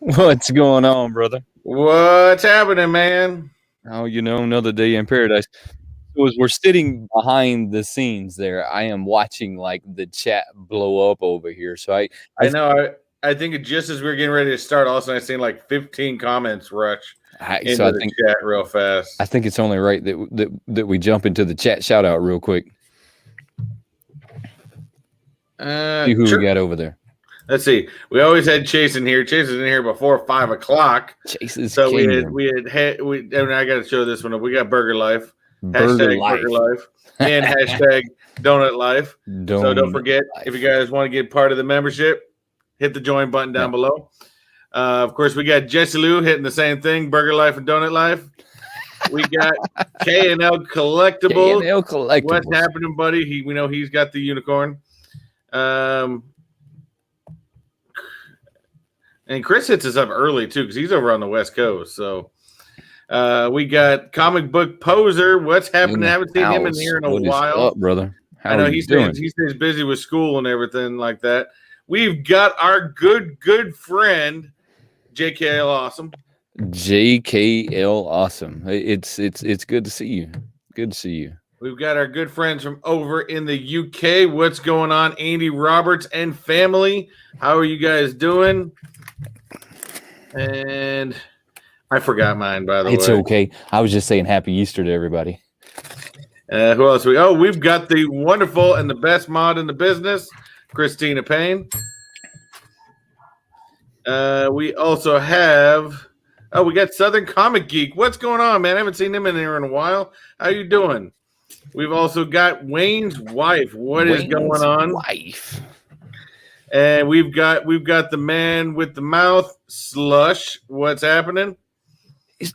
What's going on, brother? What's happening, man? Oh, another day in paradise. So as we're sitting behind the scenes there, I am watching like the chat blow up over here. So I know. I think just as we were getting ready to start, all of a sudden I seen like 15 comments rush into the chat real fast. I think it's only right that we jump into the chat shout out real quick. See who we got over there. Let's see. We always had Chase in here. Chase is in here before 5 o'clock. Chase is so king. And I got to show this one up. We got Burger Life. Burger Life. And hashtag Donut Life. So don't forget, if you guys want to get part of the membership, hit the join button down below. Of course, we got Jesse Lou hitting the same thing, Burger Life and Donut Life. We got K&L Collectibles. K&L Collectibles. What's happening, buddy? We know he's got the unicorn. And Chris hits us up early, too, because he's over on the West Coast. So we got Comic Book Poser. What's happening? I haven't seen him in here in a while. What is up, brother? I know he stays busy with school and everything like that. We've got our good friend, JKL Awesome. JKL Awesome. It's good to see you. Good to see you. We've got our good friends from over in the UK. What's going on, Andy Roberts and family? How are you guys doing? And I forgot mine, by the way. It's okay. I was just saying Happy Easter to everybody. Who else? We've got the wonderful and the best mod in the business, Christina Payne. We also have, we got Southern Comic Geek. What's going on, man? I haven't seen him in here in a while. How you doing? We've also got Wayne's wife. What is going on? Wife. And we've got the man with the mouth, Slush. What's happening?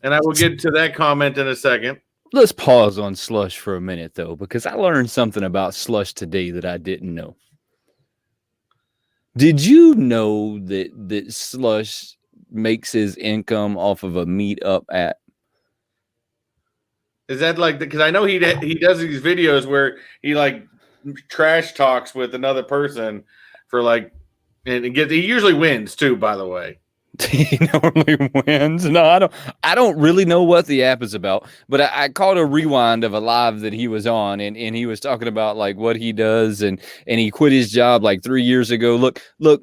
And I will get to that comment in a second. Let's pause on Slush for a minute, though, because I learned something about Slush today that I didn't know. Did you know that Slush makes his income off of a meetup app? Is that like, because I know he does these videos where he like trash talks with another person for like, and he usually wins too, by the way. He normally wins. No, I don't really know what the app is about, but I caught a rewind of a live that he was on, and he was talking about like what he does, and he quit his job like 3 years ago. Look,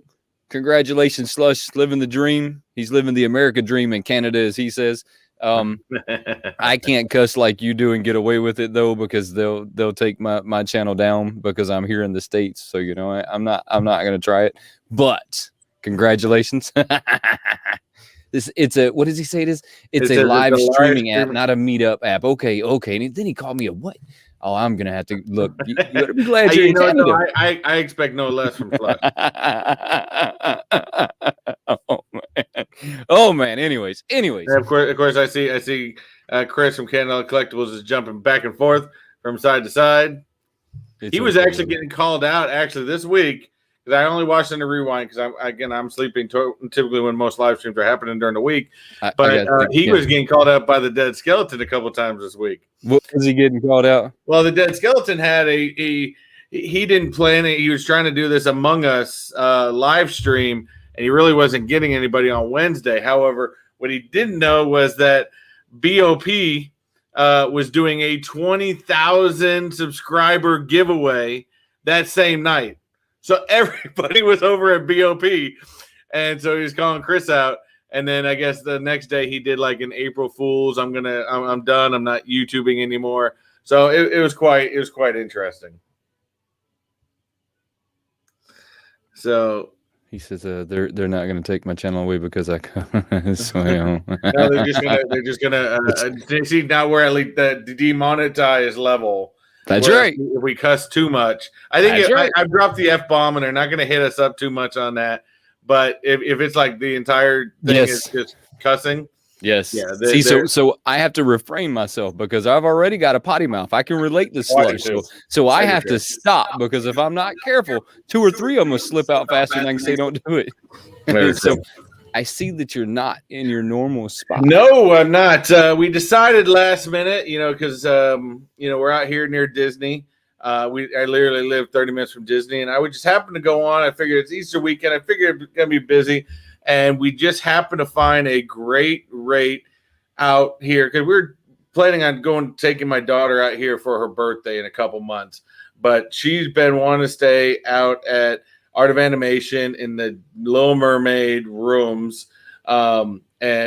congratulations, Slush, living the dream. He's living the America dream in Canada, as he says. I can't cuss like you do and get away with it though, because they'll take my channel down because I'm here in the States. So I'm not gonna try it. But congratulations. It's a, what does he say it is? It's a live streaming app, not a meetup app. Okay. And then he called me a what? Oh, I'm gonna have to look. You better be glad you're in Canada. No, I expect no less from Slush. Oh man. Anyways. And of course, I see Chris from K&L Collectibles is jumping back and forth from side to side. He was actually getting called out this week, because I only watched in the rewind because I'm sleeping typically when most live streams are happening during the week. But he was getting called out by the Dead Skeleton a couple times this week. What was he getting called out? Well, the Dead Skeleton had he didn't plan it. He was trying to do this Among Us live stream, and he really wasn't getting anybody on Wednesday. However, what he didn't know was that BOP was doing a 20,000 subscriber giveaway that same night. So everybody was over at BOP, and so he was calling Chris out. And then I guess the next day he did like an April Fool's. I'm done. I'm not YouTubing anymore. So it was quite interesting. So he says they're not going to take my channel away because I so, no, they're just gonna see, now we're at least the demonetized level. That's right. If we cuss too much, I think I've dropped the F-bomb, and they're not going to hit us up too much on that. But if it's like the entire thing is just cussing, yes. Yeah. So I have to refrain myself because I've already got a potty mouth. I can relate to Slush. So I have to stop, because if I'm not careful, 2 or 3 of them will slip out faster than I can say don't do it. So I see that you're not in your normal spot. No, I'm not. We decided last minute, because we're out here near Disney. I literally live 30 minutes from Disney, and I would just happen to go on. I figured it's Easter weekend. I figured it's gonna be busy, and we just happened to find a great rate out here because we're planning on taking my daughter out here for her birthday in a couple months. But she's been wanting to stay out at Art of Animation in the Little Mermaid rooms and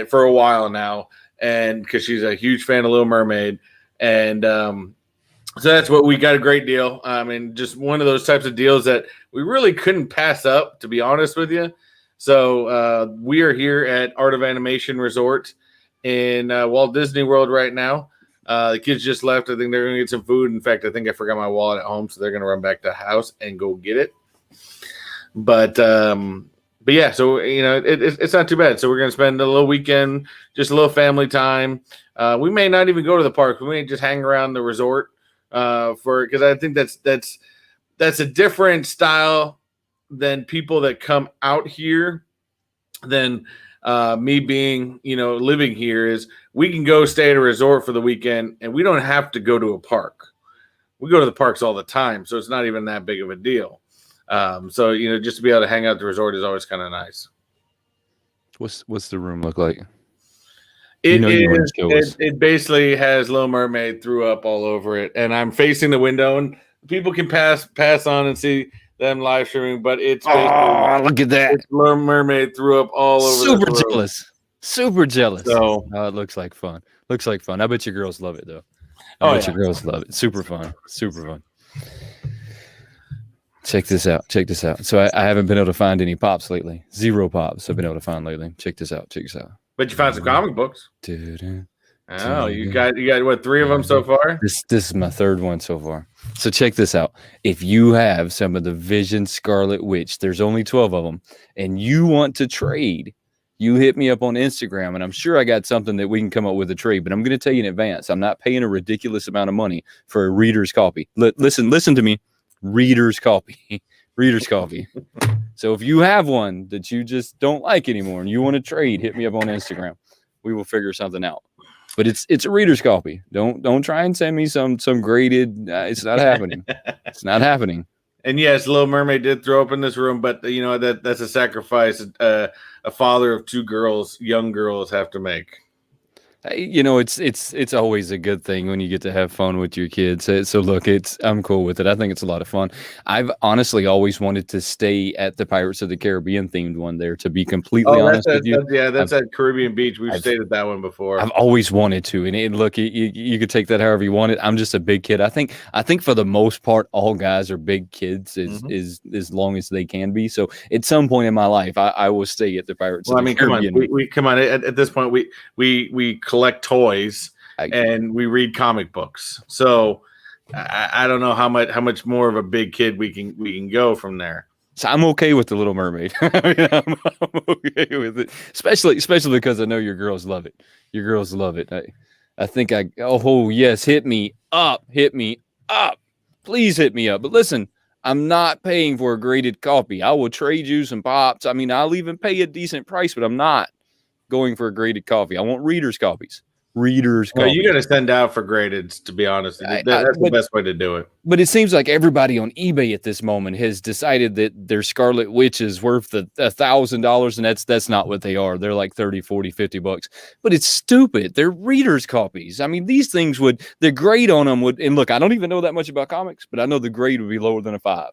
for a while now, and because she's a huge fan of Little Mermaid, and so that's what we got, a great deal. I mean, just one of those types of deals that we really couldn't pass up, to be honest with you. So we are here at Art of Animation Resort in Walt Disney World right now. The kids just left. I think they're going to get some food. In fact, I think I forgot my wallet at home, so they're going to run back to the house and go get it. But yeah, so it's not too bad. So we're going to spend a little weekend, just a little family time. We may not even go to the park. We may just hang around the resort because I think that's a different style than people that come out here than me being, living here. Is we can go stay at a resort for the weekend and we don't have to go to a park. We go to the parks all the time, so it's not even that big of a deal. So just to be able to hang out at the resort is always kind of nice. What's the room look like? It basically has Little Mermaid threw up all over it, and I'm facing the window, and people can pass on and see them live streaming, but it's look at that. Little Mermaid threw up all over. Super jealous. So it looks like fun. I bet your girls love it though. Your girls love it. Super fun. Check this out. So I haven't been able to find any pops lately. 0 pops I've been able to find lately. Check this out. But you found some comic books. Oh, you got what, 3 of them so far? This is my 3rd one so far. So check this out. If you have some of the Vision Scarlet Witch, there's only 12 of them, and you want to trade, you hit me up on Instagram, and I'm sure I got something that we can come up with a trade, but I'm going to tell you in advance, I'm not paying a ridiculous amount of money for a reader's copy. Listen to me. Reader's copy. So if you have one that you just don't like anymore and you want to trade, hit me up on Instagram. We will figure something out. But it's a reader's copy. Don't try and send me some graded. It's not happening. It's not happening. And yes, Little Mermaid did throw up in this room, but that's a sacrifice a father of 2 young girls, have to make. It's always a good thing when you get to have fun with your kids. So look, I'm cool with it. I think it's a lot of fun. I've honestly always wanted to stay at the Pirates of the Caribbean themed one there, to be completely honest with you. That's at Caribbean Beach. We've stayed at that one before. I've always wanted to. And look, you could take that however you want it. I'm just a big kid. I think for the most part, all guys are big kids as long as they can be. So at some point in my life, I will stay at the Pirates of the Caribbean. Come on. At this point, we collect toys and we read comic books. So I don't know how much more of a big kid we can go from there. So I'm okay with the Little Mermaid. I'm okay with it, especially because I know your girls love it. I think yes, hit me up. Please hit me up. But listen, I'm not paying for a graded copy. I will trade you some pops. I mean, I'll even pay a decent price, but I'm not going for a graded copy. I want readers' copies. You got to send out for graded, to be honest. That's the best way to do it. But it seems like everybody on eBay at this moment has decided that their Scarlet Witch is worth $1,000, and that's not what they are. They're like 30, 40, 50 bucks. But it's stupid. They're readers' copies. I mean, these things the grade on them and look, I don't even know that much about comics, but I know the grade would be lower than a 5.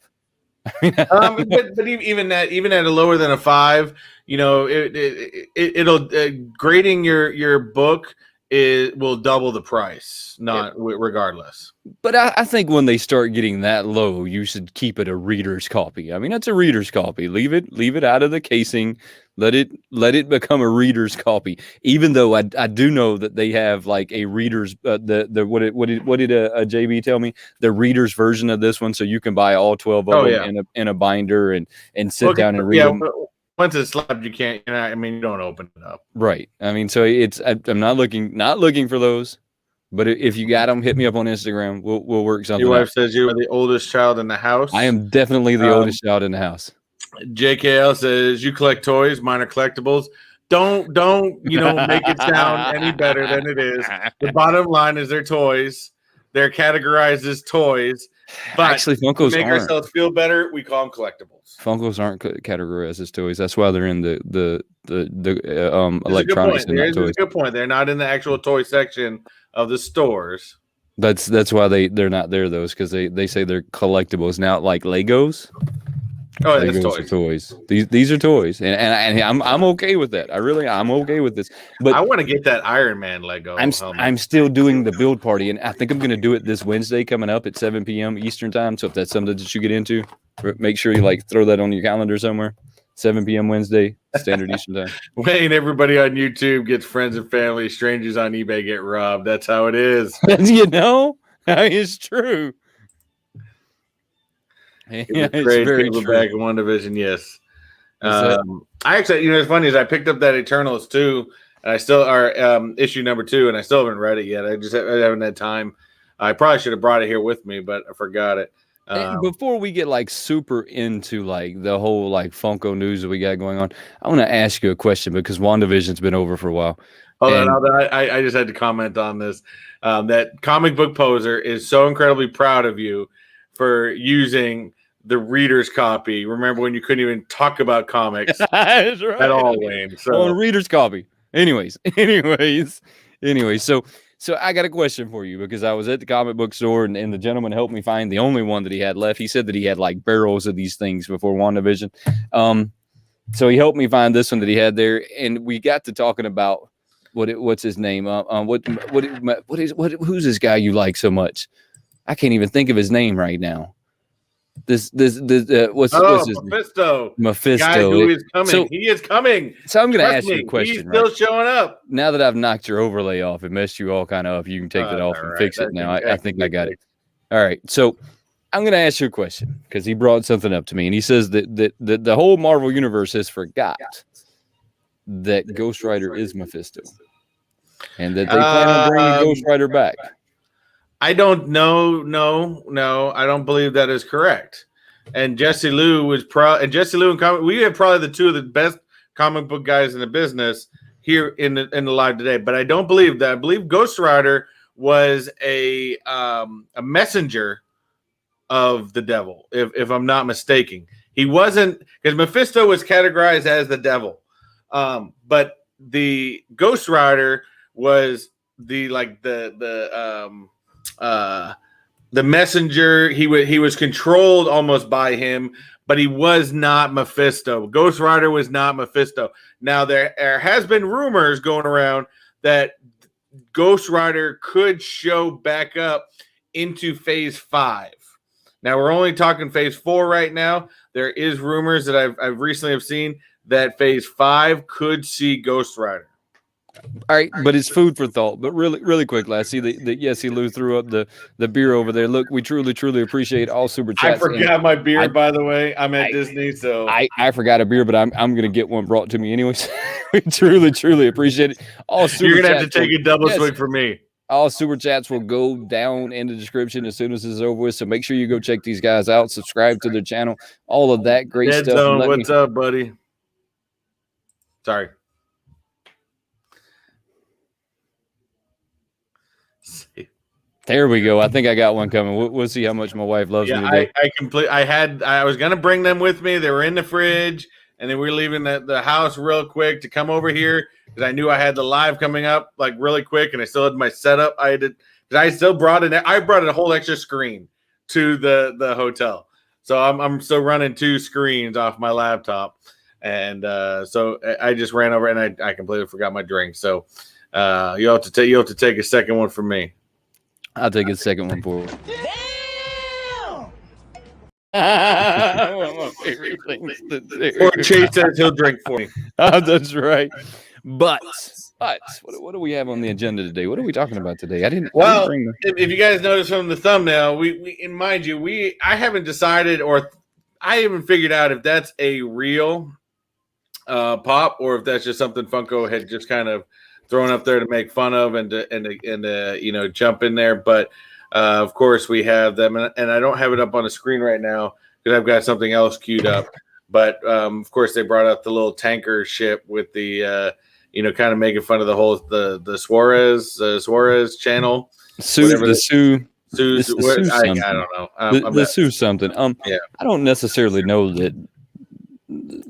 But even at a lower than a 5, it'll grading your book will double the price, regardless. But I think when they start getting that low, you should keep it a reader's copy. I mean, that's a reader's copy. Leave it out of the casing. Let it become a reader's copy. Even though I do know that they have like a reader's what did a JB tell me? The reader's version of this one, so you can buy all 12 of them in a binder and sit down and read them. Once it's slabbed, you can't. You don't open it up. Right. I mean, so I'm not looking for those. But if you got them, hit me up on Instagram. We'll work something. Your wife says you are the oldest child in the house. I am definitely the oldest child in the house. JKL says you collect toys. Mine are collectibles. Don't make it sound any better than it is. The bottom line is they're toys. They're categorized as toys. But actually, Funkos to make ourselves feel better, we call them collectibles. Funkos aren't categorized as toys. That's why they're in the electronics and not toys. There's a good point. They're not in the actual toy section of the stores. That's why they're not there, though, because they say they're collectibles now, like Legos. Oh, Legos toys. Are toys. These are toys, and I'm I'm okay with that. I'm okay with this. But I want to get that Iron Man Lego. I'm still doing the build party, and I think I'm going to do it this Wednesday coming up at 7 p.m. Eastern time. So if that's something that you get into, make sure you like throw that on your calendar somewhere. 7 p.m. Wednesday, Standard Eastern time. Wayne, everybody on YouTube gets friends and family. Strangers on eBay get robbed. That's how it is. You know, it's true. Yeah, it's very people true. Back in one division, yes. I actually, it's funny is I picked up that Eternals 2, and I still are issue number 2, and I still haven't read it yet. I haven't had time. I probably should have brought it here with me, but I forgot it. Before we get like super into like the whole like Funko news that we got going on, I want to ask you a question because WandaVision's been over for a while. I just had to comment on this. That comic book poser is so incredibly proud of you for using the reader's copy. Remember when you couldn't even talk about comics That's right. at all, Wayne? So reader's copy. Anyways. So I got a question for you because I was at the comic book store and the gentleman helped me find the only one that he had left. He said that he had like barrels of these things before WandaVision. So he helped me find this one that he had there, and we got to talking about what's his name? Who's this guy you like so much? I can't even think of his name right now. What's his Mephisto. Name? Mephisto. Guy who is coming. He is coming. So I'm going to ask you a question. He's still showing up. Now that I've knocked your overlay off and messed you all kind of up, you can take that off and fix it now. I think I got it. All right. So I'm going to ask you a question because he brought something up to me, and he says that the whole Marvel universe has forgot that Ghost Rider is Mephisto and that they plan on bringing Ghost Rider back. I don't know. No, I don't believe that is correct. And Jesse Lou and we have probably the two of the best comic book guys in the business here in the live today. But I don't believe that. I believe Ghost Rider was a messenger of the devil, if I'm not mistaken. He wasn't, because Mephisto was categorized as the devil, but the Ghost Rider was the messenger. He was controlled almost by him, but he was not Mephisto. Ghost Rider was not Mephisto. Now there has been rumors going around that Ghost Rider could show back up into Phase 5. Now we're only talking Phase 4 right now. There is rumors that I've recently have seen that Phase 5 could see Ghost Rider. All right, but it's food for thought. But really quick, I see that Jesse Lou threw up the beer over there. Look, we truly appreciate all super chats. I forgot my beer, by the way. I'm at Disney, so I forgot a beer, but I'm gonna get one brought to me anyways. We truly appreciate it. All super You're gonna have to take a double swig for me. All super chats will go down in the description as soon as this is over with. So make sure you go check these guys out, subscribe to their channel, all of that great Dead stuff. Zone, what's up, buddy? Sorry. There we go. I think I got one coming. We'll see how much my wife loves me today. I was gonna bring them with me. They were in the fridge, and then we were leaving the house real quick to come over here because I knew I had the live coming up like really quick, and I still had my setup. I brought a whole extra screen to the hotel, so I'm still running 2 screens off my laptop, and so I just ran over and I completely forgot my drink. So you have to take a second one from me. I'll take a second one for you. Damn! One of my favorite things to do. Or Chase says he'll drink for me. Oh, that's right. But what do we have on the agenda today? What are we talking about today? If you guys notice from the thumbnail, I haven't decided or I haven't figured out if that's a real pop or if that's just something Funko had just kind of thrown up there to make fun of and jump in there. But of course we have them, and I don't have it up on the screen right now because I've got something else queued up. But of course they brought up the little tanker ship with the kind of making fun of the whole the Suez channel. Suez, I don't know. The Suez something. Yeah. I don't necessarily know that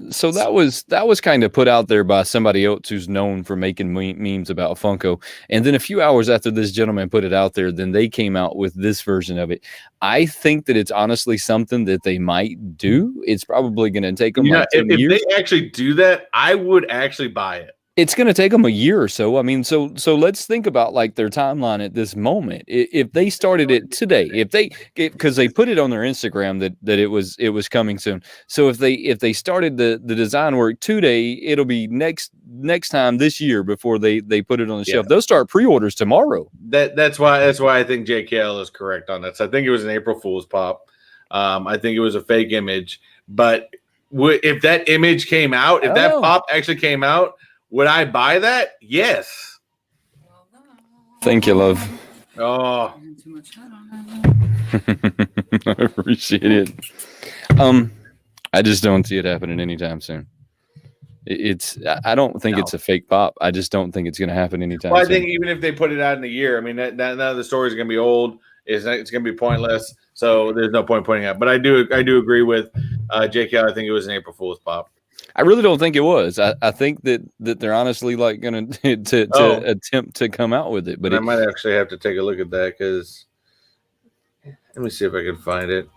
So that was kind of put out there by somebody else who's known for making memes about Funko. And then a few hours after this gentleman put it out there, then they came out with this version of it. I think that it's honestly something that they might do. It's probably going to take them like 10 if years. they actually do that, I would actually buy it. It's going to take them a year or so. I mean, so let's think about like their timeline at this moment. If they started it today, because they put it on their Instagram that it was coming soon. So if they started the design work today, it'll be next time this year before they put it on the shelf. They'll start pre-orders tomorrow. That's why I think JKL is correct on that. So I think it was an April Fool's pop. I think it was a fake image. But if that image came out, if that pop actually came out, would I buy that? Yes. Thank you, love. Oh, I appreciate it. I just don't see it happening anytime soon. I don't think it's a fake pop. I just don't think it's going to happen anytime soon. I think even if they put it out in a year, I mean, none of the stories are going to be old. It's going to be pointless. So there's no point pointing out. But I do agree with JK. I think it was an April Fool's pop. I really don't think it was. I think that they're honestly like going to attempt to come out with it. But I might actually have to take a look at that because let me see if I can find it.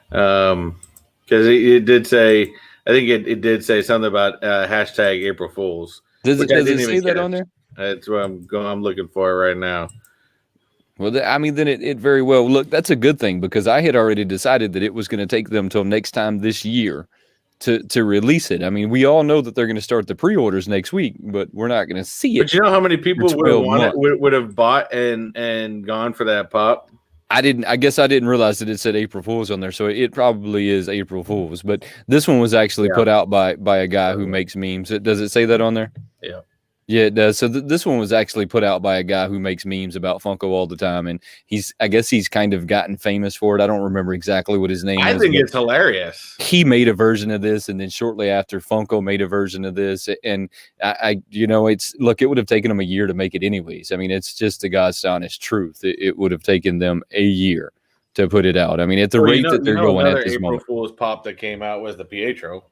Because it did say, I think it did say something about hashtag April Fools. Does it say that on there? That's what I'm looking for right now. Well, I mean, then it very well. Look, that's a good thing because I had already decided that it was going to take them till next time this year to release it. I mean, we all know that they're going to start the pre-orders next week, but we're not going to see it. But you know how many people would have bought and gone for that pop? I guess I didn't realize that it said April Fool's on there, so it probably is April Fool's. But this one was actually put out by a guy who makes memes. Does it say that on there? Yeah. Yeah, it does. So this one was actually put out by a guy who makes memes about Funko all the time, and I guess he's kind of gotten famous for it. I don't remember exactly what his name is. I think it's hilarious. He made a version of this, and then shortly after, Funko made a version of this, and it would have taken them a year to make it anyways. I mean, it's just the God's honest truth. It would have taken them a year to put it out. I mean, at the rate that they're going at this moment. April Fool's pop that came out was the Pietro.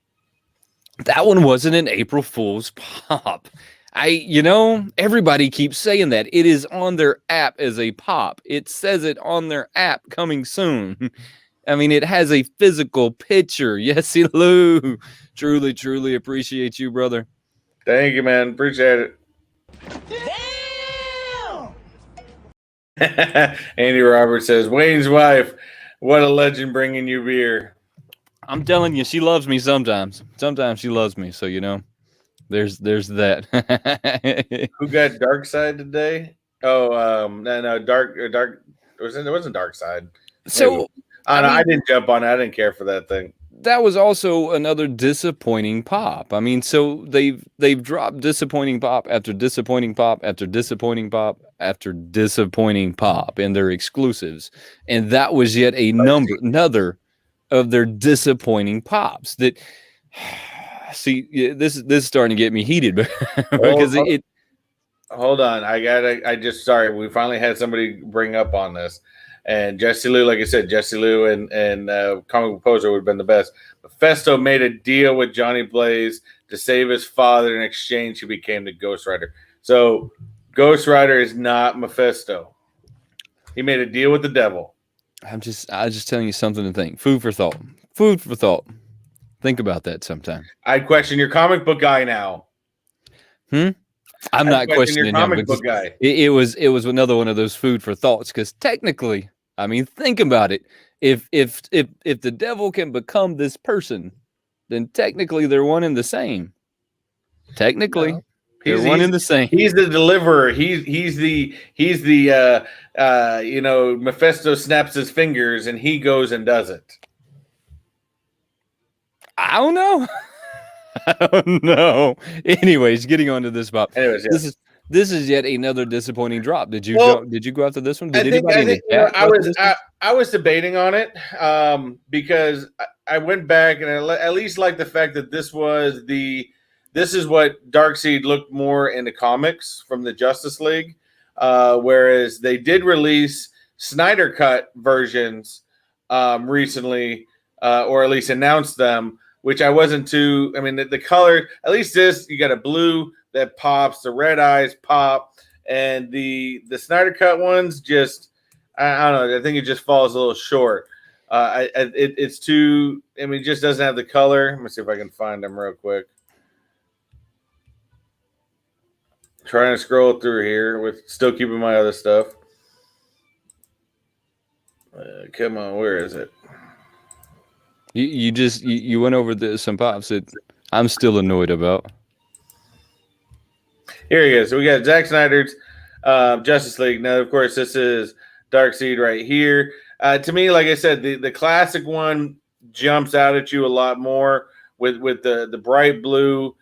That one wasn't an April Fool's pop. Everybody keeps saying that. It is on their app as a pop. It says it on their app coming soon. I mean, it has a physical picture. Yes, Lou. Truly, truly appreciate you, brother. Thank you, man. Appreciate it. Andy Roberts says, Wayne's wife, what a legend bringing you beer. I'm telling you, she loves me sometimes. Sometimes she loves me, so There's that. Who got Dark Side today? Oh, no, Dark. It wasn't Dark Side. So I didn't jump on it. I didn't care for that thing. That was also another disappointing pop. I mean, so they've dropped disappointing pop after disappointing pop after disappointing pop after disappointing pop in their exclusives, and that was yet another of their disappointing pops that. See, this is starting to get me heated because Hold on, sorry. We finally had somebody bring up on this, and Jesse Lou, like I said, Jesse Lou and Comic Book Poser would have been the best. Mephisto made a deal with Johnny Blaze to save his father. In exchange, he became the Ghost Rider. So, Ghost Rider is not Mephisto. He made a deal with the devil. I was just telling you something to think. Food for thought. Food for thought. Think about that sometime. I question your comic book guy now. I'm not questioning him because it was another one of those food for thoughts. Because technically, I mean, think about it. If the devil can become this person, then technically they're one and the same. Technically, they're one and the same. He's the deliverer. He's the Mephisto snaps his fingers and he goes and does it. I don't know. I don't know. Anyways, getting on to this, Bob. Anyways, yeah. This is yet another disappointing drop. Did you go after this one? I was debating on it because I went back and I at least like the fact that this is what Darkseid looked more in the comics from the Justice League, whereas they did release Snyder Cut versions recently, or at least announced them. which I wasn't too. I mean, the color, at least this, you got a blue that pops, the red eyes pop, and the Snyder Cut ones just, I don't know. I think it just falls a little short. It's too. I mean, it just doesn't have the color. Let me see if I can find them real quick. Trying to scroll through here with still keeping my other stuff. Come on, where is it? You went over some pops that I'm still annoyed about. Here he is. So we got Zack Snyder's Justice League. Now, of course, this is Darkseid right here. To me, like I said, the classic one jumps out at you a lot more with the bright blue,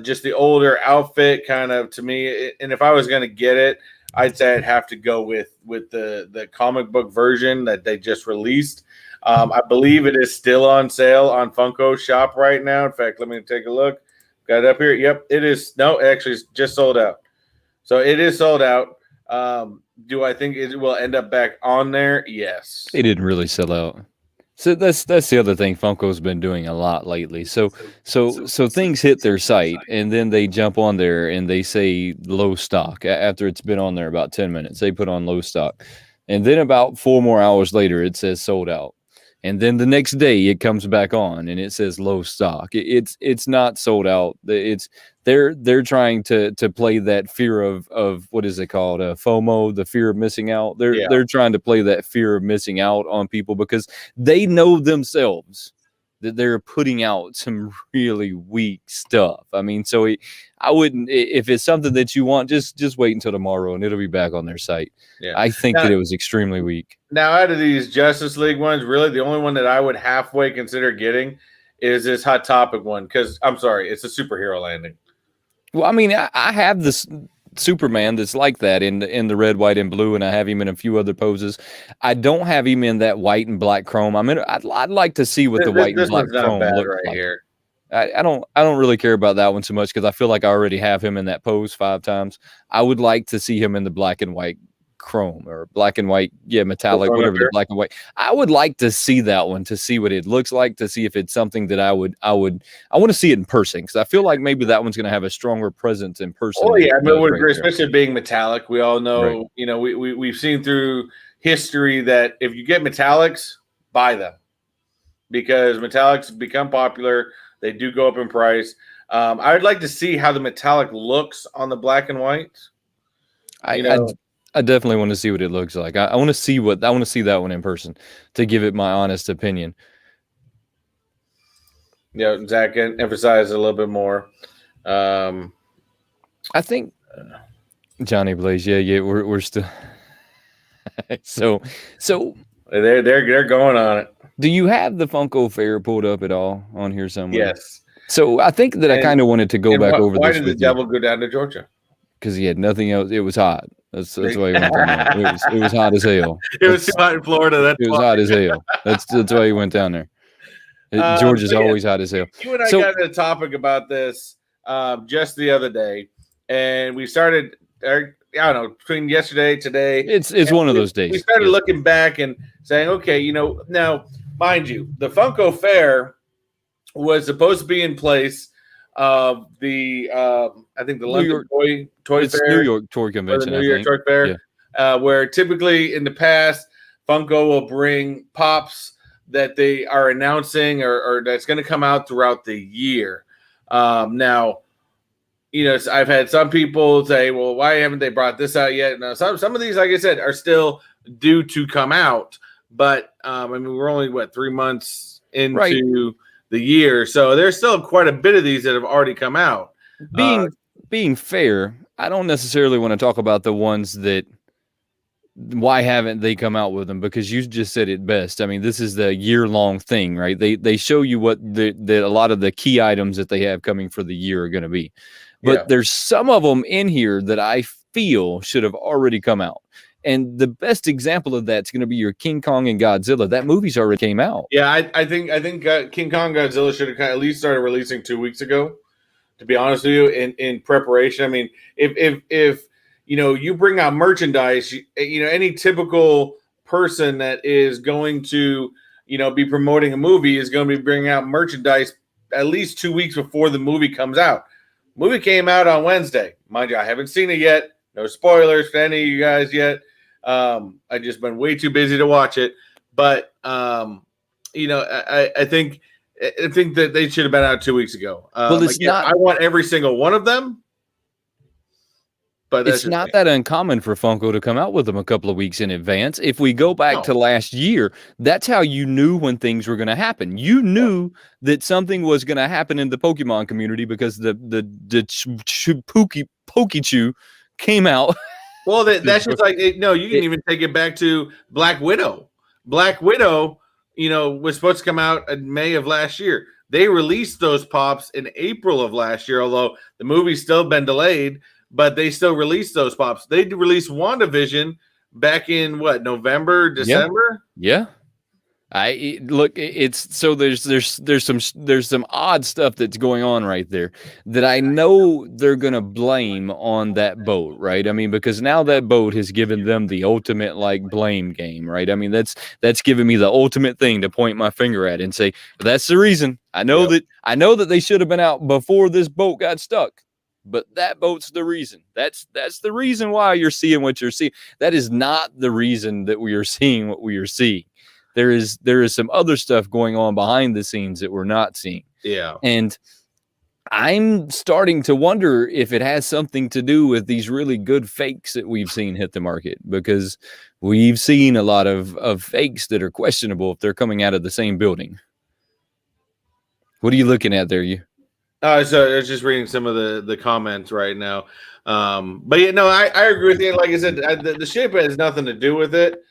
just the older outfit kind of to me. And if I was going to get it, I'd say I'd have to go with the comic book version that they just released. I believe it is still on sale on Funko Shop right now. In fact, let me take a look. Got it up here. Yep, it is. No, actually, it's just sold out. So it is sold out. Do I think it will end up back on there? Yes. It didn't really sell out. So that's the other thing Funko's been doing a lot lately. So things hit their site and then they jump on there and they say low stock after it's been on there about 10 minutes. They put on low stock. And then about 4 more hours later it says sold out. And then the next day it comes back on and it says low stock. It's not sold out. They're trying to play that fear of what is it called? FOMO, the fear of missing out. They're trying to play that fear of missing out on people because they know themselves that they're putting out some really weak stuff. I mean, so I wouldn't, if it's something that you want, just wait until tomorrow and it'll be back on their site. Yeah. I think that it was extremely weak. Now, out of these Justice League ones, really the only one that I would halfway consider getting is this Hot Topic one because, I'm sorry, it's a superhero landing. Well, I mean, I have this Superman that's like that in the red, white, and blue, and I have him in a few other poses. I don't have him in that white and black chrome. I mean, I'd like to see what the white and black chrome looks right like. Here. I don't really care about that one so much because I feel like I already have him in that pose 5 times. I would like to see him in the black and white chrome or black and white, metallic, whatever the black and white. I would like to see that one to see what it looks like, to see if it's something that I want to see it in person because I feel like maybe that one's going to have a stronger presence in person. Oh yeah, I mean, especially being metallic. We all know, right. We've seen through history that if you get metallics, buy them because metallics become popular. They do go up in price. I would like to see how the metallic looks on the black and white. I definitely want to see what it looks like. I want to see that one in person to give it my honest opinion. Yeah, Zach emphasized a little bit more. I think Johnny Blaze. Yeah, we're still. so they're going on it. Do you have the Funko Fair pulled up at all on here somewhere? Yes. So I think that I kind of wanted to go back over this. Why did the devil go down to Georgia? Because he had nothing else. It was hot. That's why he went down there. It was hot as hell. It was too hot in Florida. It was hot as hell. That's why he went down there. Georgia's always hot as hell. You and I got into a topic about this just the other day, and we started. I don't know, between yesterday today. It's one of those days. We started looking back and saying, okay, now mind you, the Funko Fair was supposed to be in place of the I think the London Toy Fair, New York Toy Convention, the New York Toy Fair, where typically in the past Funko will bring pops that they are announcing or that's going to come out throughout the year. Now, I've had some people say, well, why haven't they brought this out yet? Now, some of these, like I said, are still due to come out, but I mean, we're only 3 months into the year, so there's still quite a bit of these that have already come out. Being fair, I don't necessarily want to talk about the ones that why haven't they come out with them, because you just said it best. I mean, this is the year-long thing, right? They show you what a lot of the key items that they have coming for the year are going to be, but there's some of them in here that I feel should have already come out. And the best example of that's going to be your King Kong and Godzilla. That movie's already came out. Yeah, I think King Kong Godzilla should have at least started releasing 2 weeks ago. To be honest with you, in preparation. I mean, if you bring out merchandise, any typical person that is going to be promoting a movie is going to be bringing out merchandise at least 2 weeks before the movie comes out. Movie came out on Wednesday. Mind you, I haven't seen it yet. No spoilers for any of you guys yet. I've just been way too busy to watch it. But you know, I think that they should have been out 2 weeks ago. Well, it's again, not. I want every single one of them. But It's not that uncommon for Funko to come out with them a couple of weeks in advance. If we go back to last year, that's how you knew when things were going to happen. You knew that something was going to happen in the Pokemon community because the Pokechew came out. Well, that's just like no. You can even take it back to Black Widow. Black Widow, you know, was supposed to come out in May of last year. They released those pops in April of last year, although the movie's still been delayed. But they still released those pops. They released WandaVision back in what, November, December? Yeah. Look, it's so there's some odd stuff that's going on right there that I know they're gonna blame on that boat, right? I mean, because now that boat has given them the ultimate like blame game, right? I mean, that's given me the ultimate thing to point my finger at and say, that's the reason. I know that they should have been out before this boat got stuck. But that boat's the reason. That's the reason why you're seeing what you're seeing. That is not the reason that we are seeing what we are seeing. There is some other stuff going on behind the scenes that we're not seeing. Yeah. And I'm starting to wonder if it has something to do with these really good fakes that we've seen hit the market, because we've seen a lot of fakes that are questionable if they're coming out of the same building. What are you looking at there, you? So I was just reading some of the comments right now. But yeah, no, I agree with you. Like I said, the ship has nothing to do with it.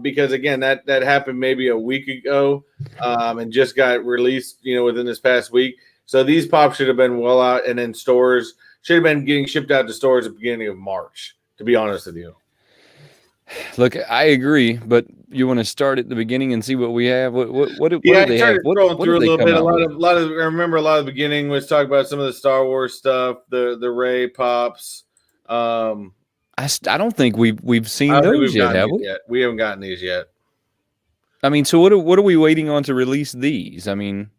Because again, that happened maybe a week ago, and just got released, you know, within this past week. So these pops should have been well out and in stores, should have been getting shipped out to stores at the beginning of March, to be honest with you. Look, I agree, but you want to start at the beginning and see what we have. What do they have? Scrolling through a little bit. A lot of. I remember a lot of the beginning was talking about some of the Star Wars stuff, the Rey pops. I don't think we've seen those yet, have we? We haven't gotten these yet. I mean, so what are we waiting on to release these? I mean,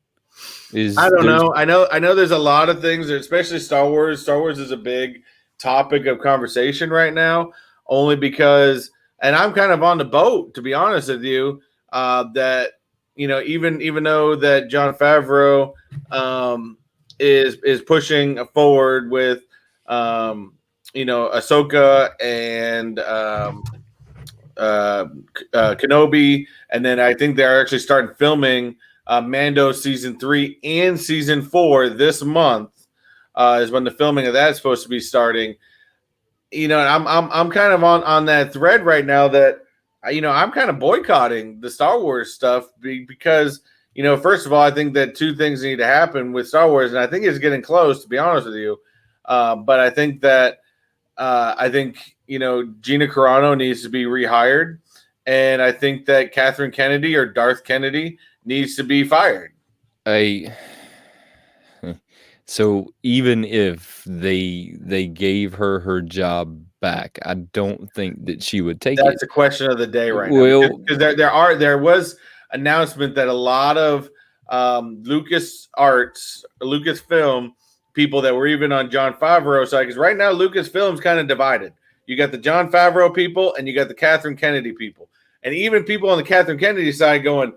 I don't know. I know. There's a lot of things, especially Star Wars. Star Wars is a big topic of conversation right now, only because. And I'm kind of on the boat, to be honest with you, that, you know, even though that Jon Favreau is pushing forward with, you know, Ahsoka and Kenobi, and then I think they're actually starting filming Mando season 3 and season 4 this month is when the filming of that's supposed to be starting. You know, I'm kind of on that thread right now that, you know, I'm kind of boycotting the Star Wars stuff because, you know, first of all, I think that two things need to happen with Star Wars, and I think it's getting close, to be honest with you. But I think that you know, Gina Carano needs to be rehired, and I think that Catherine Kennedy or Darth Kennedy needs to be fired. So even if they gave her job back, I don't think that she would take it. That's the question of the day right now. Because there was announcement that a lot of Lucasfilm people that were even on Jon Favreau's side, because right now Lucasfilm's kind of divided. You got the Jon Favreau people and you got the Catherine Kennedy people. And even people on the Catherine Kennedy side going,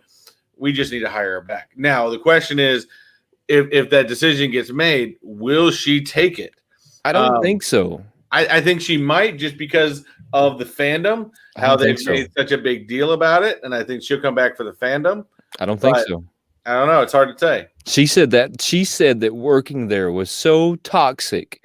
we just need to hire her back. Now, the question is, if that decision gets made, will she take it? I don't think so. I think she might, just because of the fandom, how they've made such a big deal about it, and I think she'll come back for the fandom. I don't think so. I don't know. It's hard to say. She said that working there was so toxic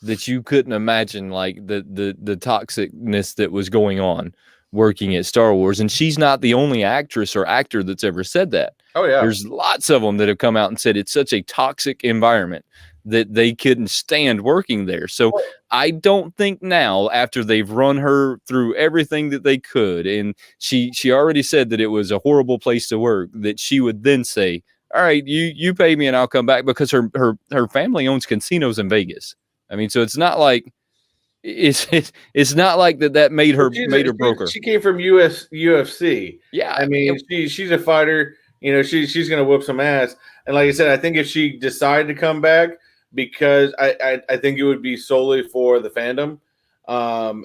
that you couldn't imagine like the toxicness that was going on working at Star Wars. And she's not the only actress or actor that's ever said that. Oh, yeah. There's lots of them that have come out and said it's such a toxic environment that they couldn't stand working there. So I don't think now, after they've run her through everything that they could, and she already said that it was a horrible place to work, that she would then say, all right, you pay me and I'll come back, because her family owns casinos in Vegas. I mean, so it's not like it's not like that made her broker. She came from UFC. Yeah. I mean, she's a fighter. You know, she's going to whoop some ass. And like I said, I think if she decided to come back, because I think it would be solely for the fandom,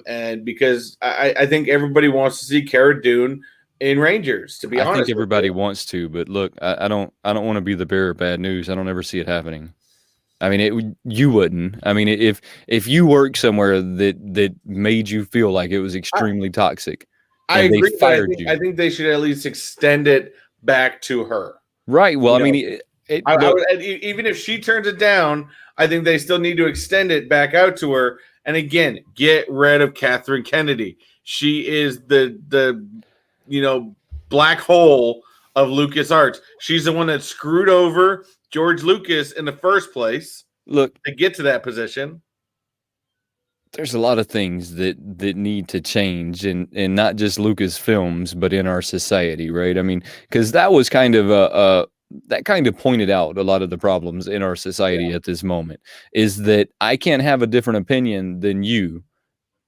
and because I think everybody wants to see Cara Dune in Rangers. To be I honest, think everybody wants to, but look, I don't want to be the bearer of bad news. I don't ever see it happening. I mean, you wouldn't. I mean, if you work somewhere that made you feel like it was extremely toxic, I and they agree, but fired you, I think they should at least extend it back to her. right? Well, You I know, mean, I look, would, even if she turns it down, I think they still need to extend it back out to her. And again, get rid of Catherine Kennedy. She is the black hole of LucasArts. She's the one that screwed over George Lucas in the first place look. to get to that position. There's a lot of things that need to change, and not just Lucasfilms, but in our society, right? I mean, because that was kind of that kind of pointed out a lot of the problems in our society at this moment. Is that I can't have a different opinion than you,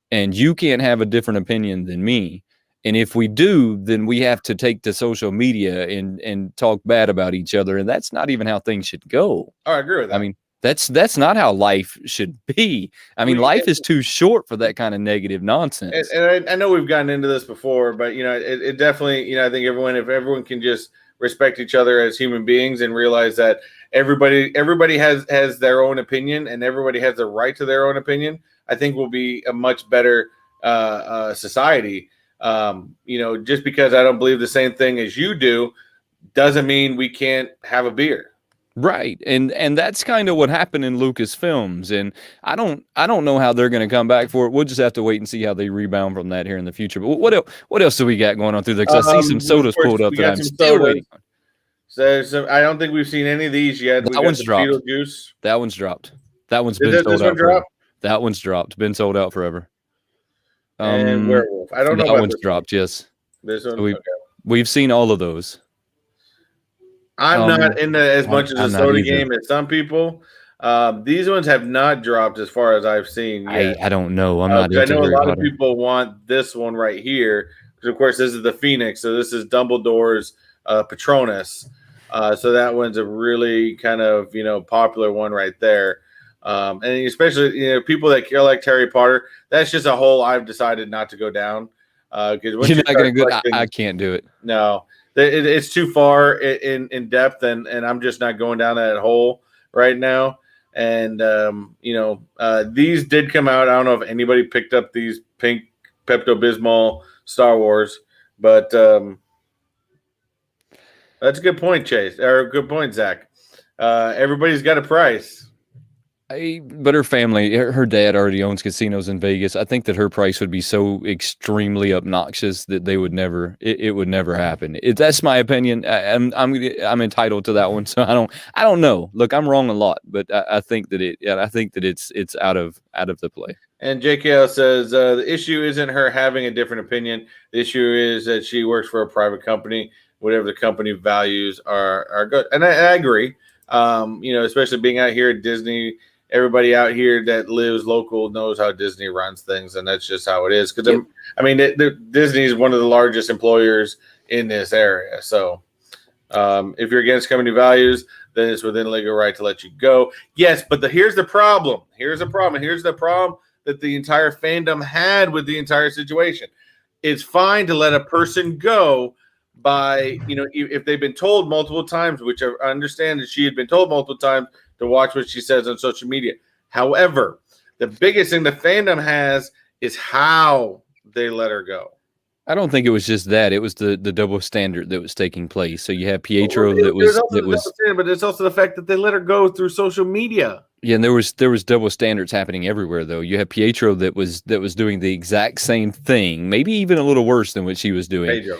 and you can't have a different opinion than me. And if we do, then we have to take to social media and talk bad about each other, and that's not even how things should go. Oh, I agree with that. I mean, that's not how life should be. I mean, life is too short for that kind of negative nonsense. And I know we've gotten into this before, but it definitely, I think if everyone can just respect each other as human beings and realize that everybody has their own opinion and everybody has the right to their own opinion, I think we'll be a much better society. Just because I don't believe the same thing as you do doesn't mean we can't have a beer. Right. And that's kind of what happened in Lucasfilms. And I don't know how they're going to come back for it. We'll just have to wait and see how they rebound from that here in the future. But what else do we got going on through there? Because I see some sodas pulled up that I'm still waiting on. So I don't think we've seen any of these yet. That one's dropped. Juice. That one's dropped. That one's been sold out forever. That one's dropped. Been sold out forever. And Werewolf. I don't know. That one's dropped. Yes. This one. So we've seen all of those. I'm not into as much as a soda game as some people. These ones have not dropped as far as I've seen yet. I don't know. I'm not. I know a lot of people want this one right here because, of course, this is the Phoenix. So this is Dumbledore's Patronus. So that one's a really kind of popular one right there. And especially people that care like Harry Potter. That's just a hole I've decided not to go down. Because you're not going to go. I can't do it. No. It's too far in depth, and I'm just not going down that hole right now. And these did come out. I don't know if anybody picked up these pink Pepto-Bismol Star Wars, but that's a good point, Chase, or a good point, Zach. Everybody's got a price. But her family, her dad already owns casinos in Vegas. I think that her price would be so extremely obnoxious that they would never. It would never happen. That's my opinion. I'm entitled to that one. So I don't know. Look, I'm wrong a lot, but I think that it's out of the play. And JKL says the issue isn't her having a different opinion. The issue is that she works for a private company. Whatever the company values are good, and I agree. Especially being out here at Disney. Everybody out here that lives local knows how Disney runs things, and that's just how it is. Because Disney is one of the largest employers in this area. So, if you're against company values, then it's within legal right to let you go. Yes, but here's the problem. Here's the problem that the entire fandom had with the entire situation. It's fine to let a person go by if they've been told multiple times, which I understand that she had been told multiple times to watch what she says on social media. However, the biggest thing the fandom has is how they let her go. I don't think it was just that. It was the double standard that was taking place. So you have Pietro but it's also the fact that they let her go through social media. Yeah, and there was double standards happening everywhere though. You have Pietro that was doing the exact same thing, maybe even a little worse than what she was doing. Pedro.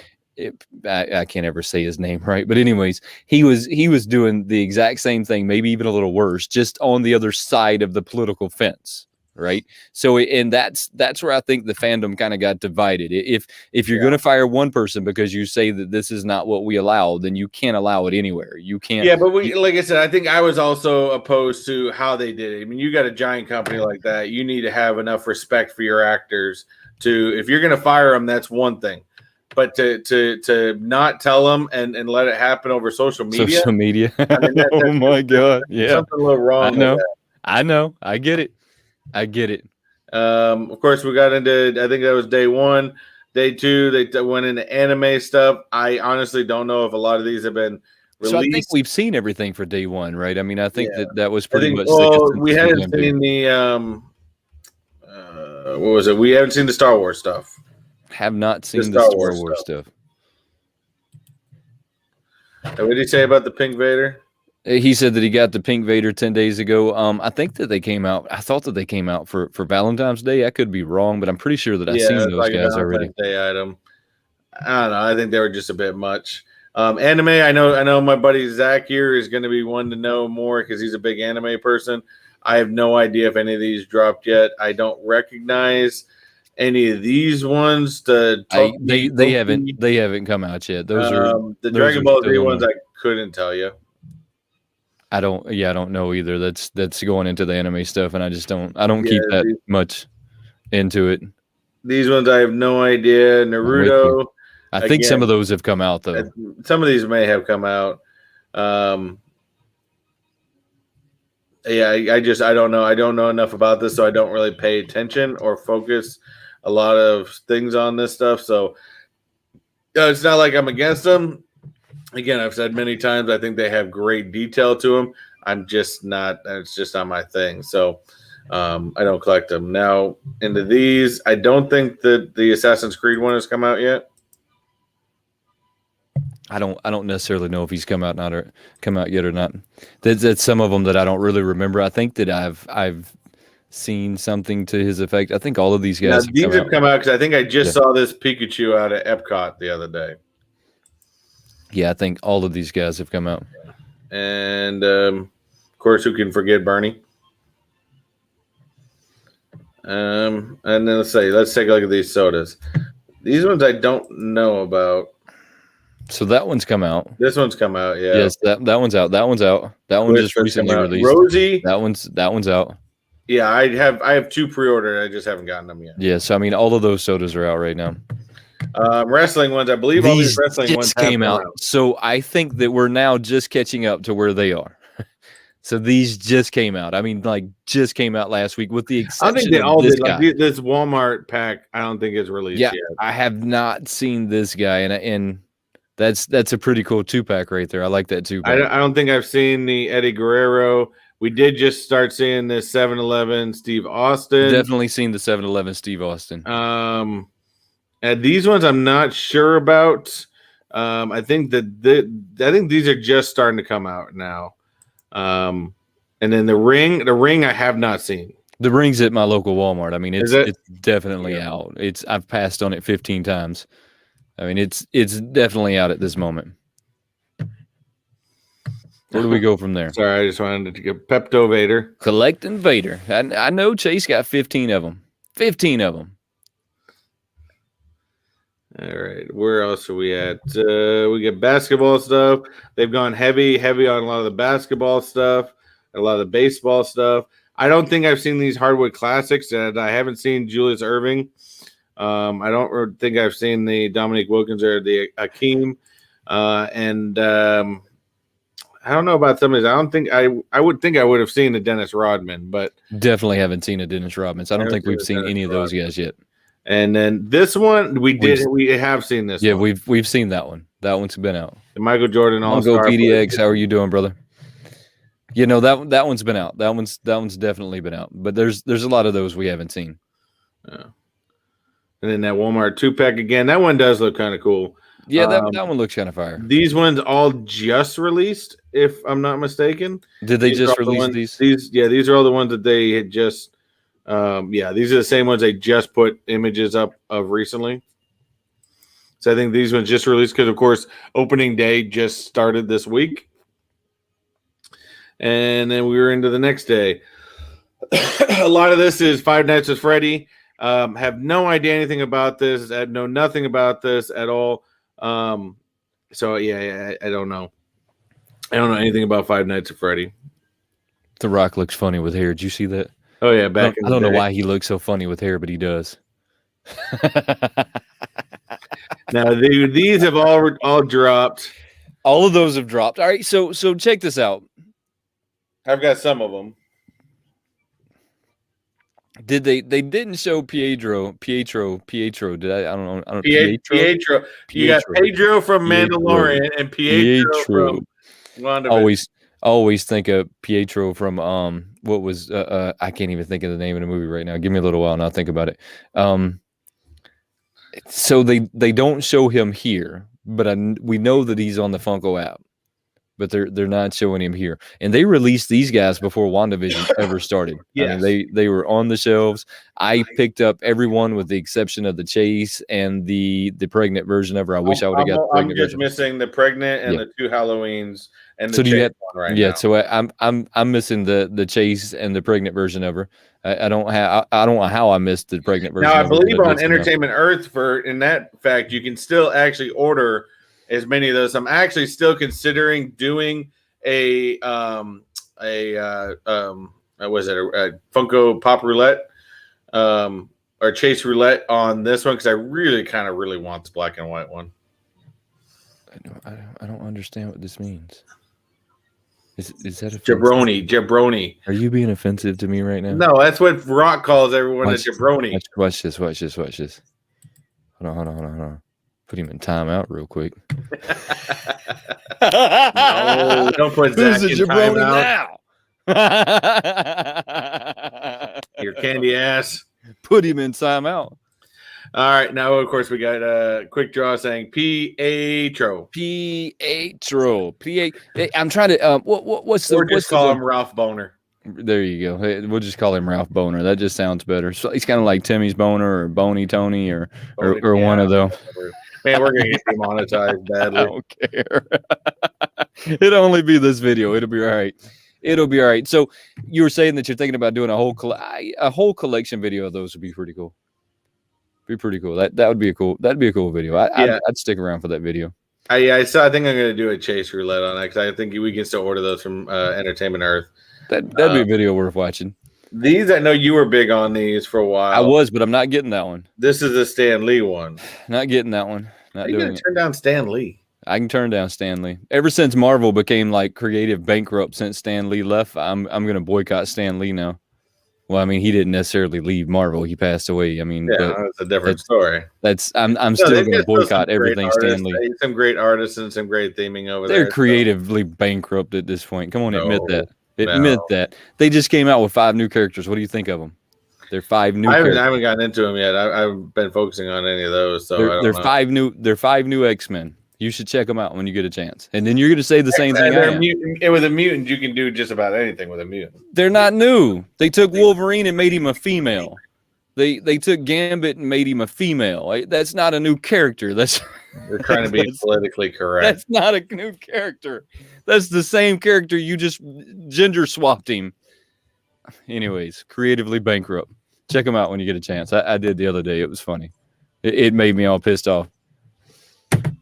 I can't ever say his name right, but anyways, he was doing the exact same thing, maybe even a little worse, just on the other side of the political fence, right? So, and that's where I think the fandom kind of got divided. If you're going to fire one person because you say that this is not what we allow, then you can't allow it anywhere. You can't. Yeah, but like I said, I think I was also opposed to how they did it. I mean, you got a giant company like that, you need to have enough respect for your actors to, if you're going to fire them, that's one thing. but to not tell them and let it happen over social media. Social media. I mean, Oh my God. Yeah. Something a little wrong. I know. I get it. I get it. Of course, we got into, I think that was day 1. Day 2, they went into anime stuff. I honestly don't know if a lot of these have been released. So I think we've seen everything for day 1, right? I mean, I think that was pretty much. Well, we haven't seen the what was it? We haven't seen the Star Wars stuff. Have not seen the Star Wars stuff. What did he say about the Pink Vader? He said that he got the Pink Vader 10 days ago. I think that they came out. I thought that they came out for Valentine's Day. I could be wrong, but I'm pretty sure that I've seen those guys already. Day item. I don't know. I think they were just a bit much. Anime. I know. My buddy Zach here is going to be one to know more because he's a big anime person. I have no idea if any of these dropped yet. I don't recognize any of these ones. They haven't come out yet. Those are the Dragon Ball Z ones. I couldn't tell you. I don't know either. That's going into the anime stuff, and I don't keep that much into it. These ones I have no idea. Naruto. I think some of those have come out though. Some of these may have come out. I don't know. I don't know enough about this, so I don't really pay attention or focus a lot of things on this stuff. So it's not like I'm against them. Again, I've said many times, I think they have great detail to them. I'm just not, it's just not my thing. So I don't collect them. Now, into these, I don't think that the Assassin's Creed one has come out yet. I don't necessarily know if he's come out yet or not. That's some of them that I don't really remember. I think that I've seen something to his effect. I think all of these guys have come out because I think I just saw this Pikachu out at Epcot the other day. Yeah, I think all of these guys have come out. And, of course, who can forget Bernie? And then let's take a look at these sodas. These ones I don't know about. So that one's come out. This one's come out, yeah. Yes, that one's out. That one's out. That one just recently released. Rosie. That one's out. Yeah, I have 2 pre-ordered. I just haven't gotten them yet. Yeah, so I mean, all of those sodas are out right now. Wrestling ones, I believe all these wrestling ones came out. So I think that we're now just catching up to where they are. So these just came out. I mean, like just came out last week, with the exception. I think they all did. Like, this Walmart pack, I don't think it's released yet. I have not seen this guy, and that's a pretty cool 2-pack right there. I like that 2-pack. I don't think I've seen the Eddie Guerrero. We did just start seeing this 7-Eleven Steve Austin. Definitely seen the 7-Eleven Steve Austin. And these ones I'm not sure about. I think these are just starting to come out now. And then the ring I have not seen. The ring's at my local Walmart. I mean, it's definitely out. I've passed on it 15 times. I mean, it's definitely out at this moment. Where do we go from there? Sorry, I just wanted to get Pepto Vader. Collecting Vader. I know Chase got 15 of them. 15 of them. All right, where else are we at? We get basketball stuff. They've gone heavy on a lot of the basketball stuff, a lot of the baseball stuff. I don't think I've seen these hardwood classics, and I haven't seen Julius Erving. I don't think I've seen the Dominique Wilkins or the Akeem, and I don't know about some of these. I don't think I would have seen the Dennis Rodman, but definitely haven't seen a Dennis Rodman. So I don't think we've seen any of those guys yet. And then this one we have seen this. Yeah, one. we've seen that one. That one's been out. The Michael Jordan All-Star. PDX, how are you doing, brother? You know, that one's been out. That one's definitely been out. But there's a lot of those we haven't seen. Yeah. And then that Walmart 2-pack again. That one does look kind of cool. Yeah, that one looks kind of fire. These ones all just released, if I'm not mistaken. Did they just release these? These are all the ones that they had just these are the same ones they just put images up of recently. So I think these ones just released because, of course, opening day just started this week. And then we were into the next day. A lot of this is Five Nights with Freddy. Have no idea anything about this. I know nothing about this at all. So I don't know. I don't know anything about Five Nights at Freddy. The Rock looks funny with hair. Did you see that? Oh yeah, I don't know why he looks so funny with hair, but he does. Now these have all dropped. All of those have dropped. All right, so check this out. I've got some of them. Did they didn't show Pietro? Did I don't know. Pietro. You got Pedro from Mandalorian and Pietro from WandaVision. Always think of Pietro from what was I can't even think of the name of the movie right now. Give me a little while and I'll think about it. So they don't show him here, but we know that he's on the Funko app. But they're not showing him here. And they released these guys before WandaVision ever started. Yes. I mean, they were on the shelves. I picked up everyone with the exception of the Chase and the pregnant version of her. I wish I would have got the pregnant version. I'm just missing the pregnant and the two Halloweens and the so Chase one right now. So I'm missing the Chase and the pregnant version of her. I don't know how I missed the pregnant version. Now I believe on Entertainment Earth in that fact you can still actually order as many of those. I'm actually still considering doing a Funko Pop Roulette or Chase Roulette on this one because I really want the black and white one. I don't understand what this means. Is that offensive? Jabroni? Are you being offensive to me right now? No, that's what Rock calls everyone a jabroni. Watch this. Hold on. Put him in timeout real quick. No, don't put Zach in timeout. Now. Your candy ass. Put him in timeout. All right, now of course we got a quick draw saying Pietro. I'm trying to. What's the? Or just call him Ralph Boner. There you go. We'll just call him Ralph Boner. That just sounds better. So he's kind of like Timmy's Boner or Boney Tony or one of those. Man, we're gonna get demonetized badly. I don't care. It'll only be this video. It'll be all right. So you were saying that you're thinking about doing a whole collection video of those would be pretty cool. That would be a cool. That'd be a cool video. I'd stick around for that video. I think I'm gonna do a Chase Roulette on that because I think we can still order those from Entertainment Earth. That'd be a video worth watching. These, I know you were big on these for a while. I was, but I'm not getting that one. This is a Stan Lee one. Not getting that one. Not doing it. Turn down Stan Lee. I can turn down Stan Lee. Ever since Marvel became like creative bankrupt since Stan Lee left, I'm going to boycott Stan Lee now. Well, I mean, he didn't necessarily leave Marvel. He passed away. I mean, that's a different story. I'm still going to boycott everything Stan Lee. Some great artists and some great theming over there. They're creatively bankrupt at this point. Come on, admit that. Admit that. They just came out with 5 new characters. What do you think of them? They're 5 new. I haven't gotten into them yet. I've been focusing on any of those. So they're 5 new. They're 5 new X-Men. You should check them out when you get a chance. And then you're going to say the same thing. With a mutant, you can do just about anything with a mutant. They're not new. They took Wolverine and made him a female. They took Gambit and made him a female. That's not a new character. They're trying to be politically correct. That's not a new character. That's the same character. You just gender swapped him. Anyways, creatively bankrupt. Check them out when you get a chance. I did the other day. It was funny. It made me all pissed off.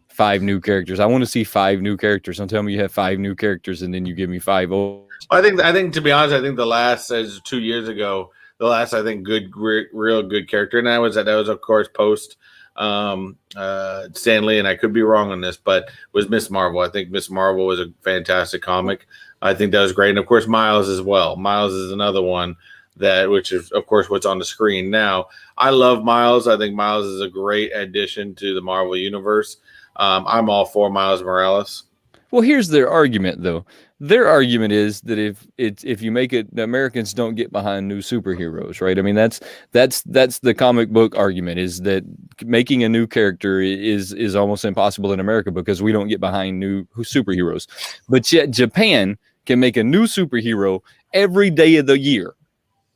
5 new characters. I want to see 5 new characters. Don't tell me you have 5 new characters and then you give me 5 old. I think to be honest, I think the last, as 2 years ago, I think real good character, and that was of course post Stan Lee, and I could be wrong on this, but was Miss Marvel. I think Miss Marvel was a fantastic comic. I think that was great, and of course Miles as well. Miles is another one which is of course what's on the screen now. I love Miles. I think Miles is a great addition to the Marvel universe. I'm all for Miles Morales. Well, here's their argument, though. Their argument is that if you make it, the Americans don't get behind new superheroes, right? I mean, that's the comic book argument, is that making a new character is almost impossible in America because we don't get behind new superheroes. But yet Japan can make a new superhero every day of the year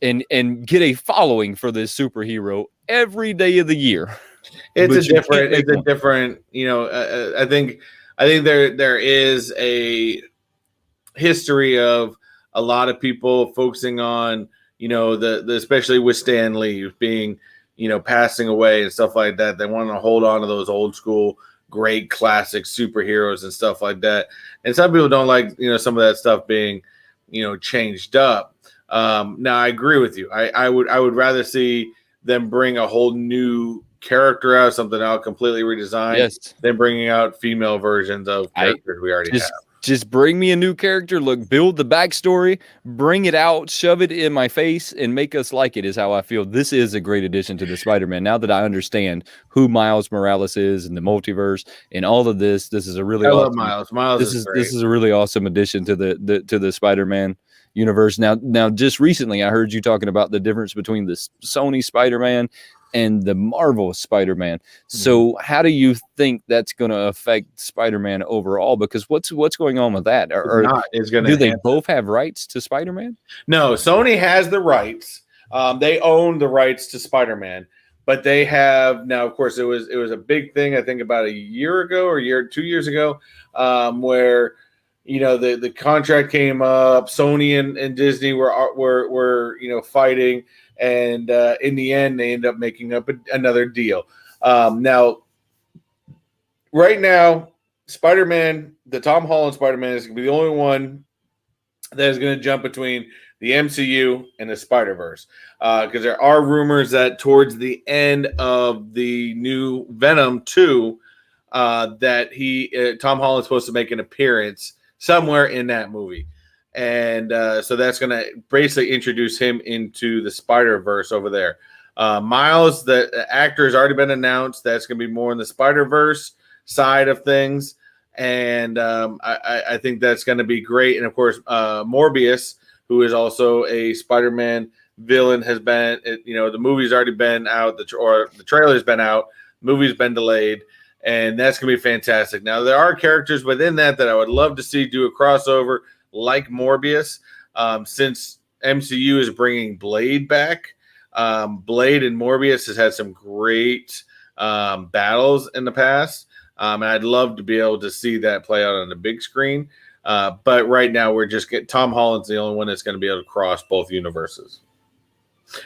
and get a following for this superhero every day of the year. It's a different, you know, I think there is a history of a lot of people focusing on, you know, the especially with Stan Lee being, you know, passing away and stuff like that. They want to hold on to those old school, great classic superheroes and stuff like that. And some people don't like, you know, some of that stuff being, you know, changed up. Now I agree with you. I would rather see them bring a whole new character out, something out completely redesigned, Yes. than bringing out female versions of characters we already have. Just bring me a new character. Look, build the backstory, bring it out, shove it in my face, and make us like it. Is how I feel. This is a great addition to the Spider-Man. Now that I understand who Miles Morales is and the multiverse and all of this, this is a really awesome. Love Miles. Miles is great. This is a really awesome addition to the Spider-Man universe. Now, just recently, I heard you talking about the difference between the Sony Spider-Man and the Marvel Spider-Man. So how do you think that's going to affect Spider-Man overall? Because what's going on with that? Do they both have rights to Spider-Man? No, Sony has the rights. They own the rights to Spider-Man, but they have now. Of course, it was a big thing. I think about a year ago or 2 years ago, where the contract came up. Sony and Disney were fighting. And in the end, they end up making up another deal. Now, right now, Spider-Man, the Tom Holland Spider-Man, is going to be the only one that is going to jump between the MCU and the Spider-Verse. Because there are rumors that towards the end of the new Venom 2, that Tom Holland's supposed to make an appearance somewhere in that movie. And so that's going to basically introduce him into the Spider-Verse over there. Miles, the actor, has already been announced. That's going to be more in the Spider-Verse side of things. And I think that's going to be great. And, of course, Morbius, who is also a Spider-Man villain, has been, the movie's already been out, the trailer's been out, the movie's been delayed. And that's going to be fantastic. Now, there are characters within that I would love to see do a crossover, like Morbius, since MCU is bringing Blade back. Blade and Morbius has had some great battles in the past, and I'd love to be able to see that play out on the big screen. But right now, we're just Tom Holland's the only one that's going to be able to cross both universes.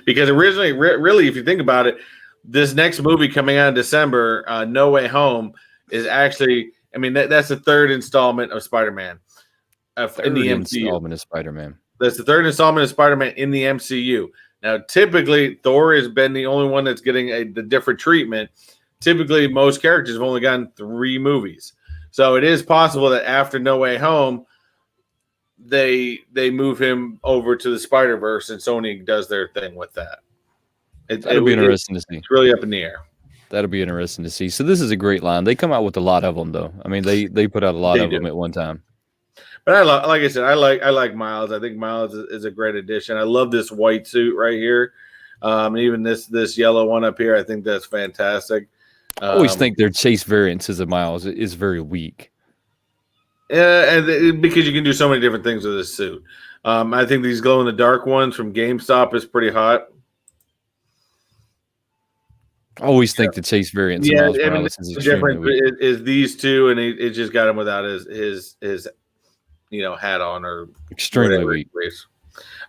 Because originally, really, if you think about it, this next movie coming out in December, No Way Home, is actually, that's the third installment of Spider-Man. In the MCU. Installment of Spider-Man. That's the third installment of Spider-Man in the MCU. Now, typically, Thor has been the only one that's getting the different treatment. Typically, most characters have only gotten 3 movies. So it is possible that after No Way Home, they move him over to the Spider-Verse and Sony does their thing with that. It'll be interesting to see. It's really up in the air. That'll be interesting to see. So this is a great line. They come out with a lot of them, though. They put out a lot of them at one time. But like I said, I like Miles. I think Miles is a great addition. I love this white suit right here. Even this yellow one up here, I think that's fantastic. I always think their chase variants of Miles is very weak. And because you can do so many different things with this suit. I think these glow in the dark ones from GameStop is pretty hot. I always think the chase variants. Yeah, of Miles the difference is these two, and it just got him without his hat on or extremely weak.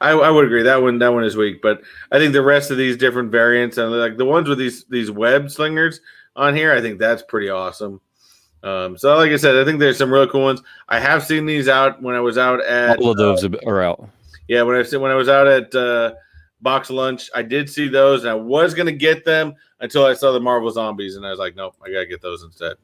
I would agree that one is weak, but I think the rest of these different variants and like the ones with these web slingers on here, I think that's pretty awesome. So like I said, I think there's some really cool ones. I have seen these out when I was out at all of those are out. Yeah, when I was out at Box Lunch, I did see those, and I was gonna get them until I saw the Marvel Zombies, and I was like, nope, I gotta get those instead.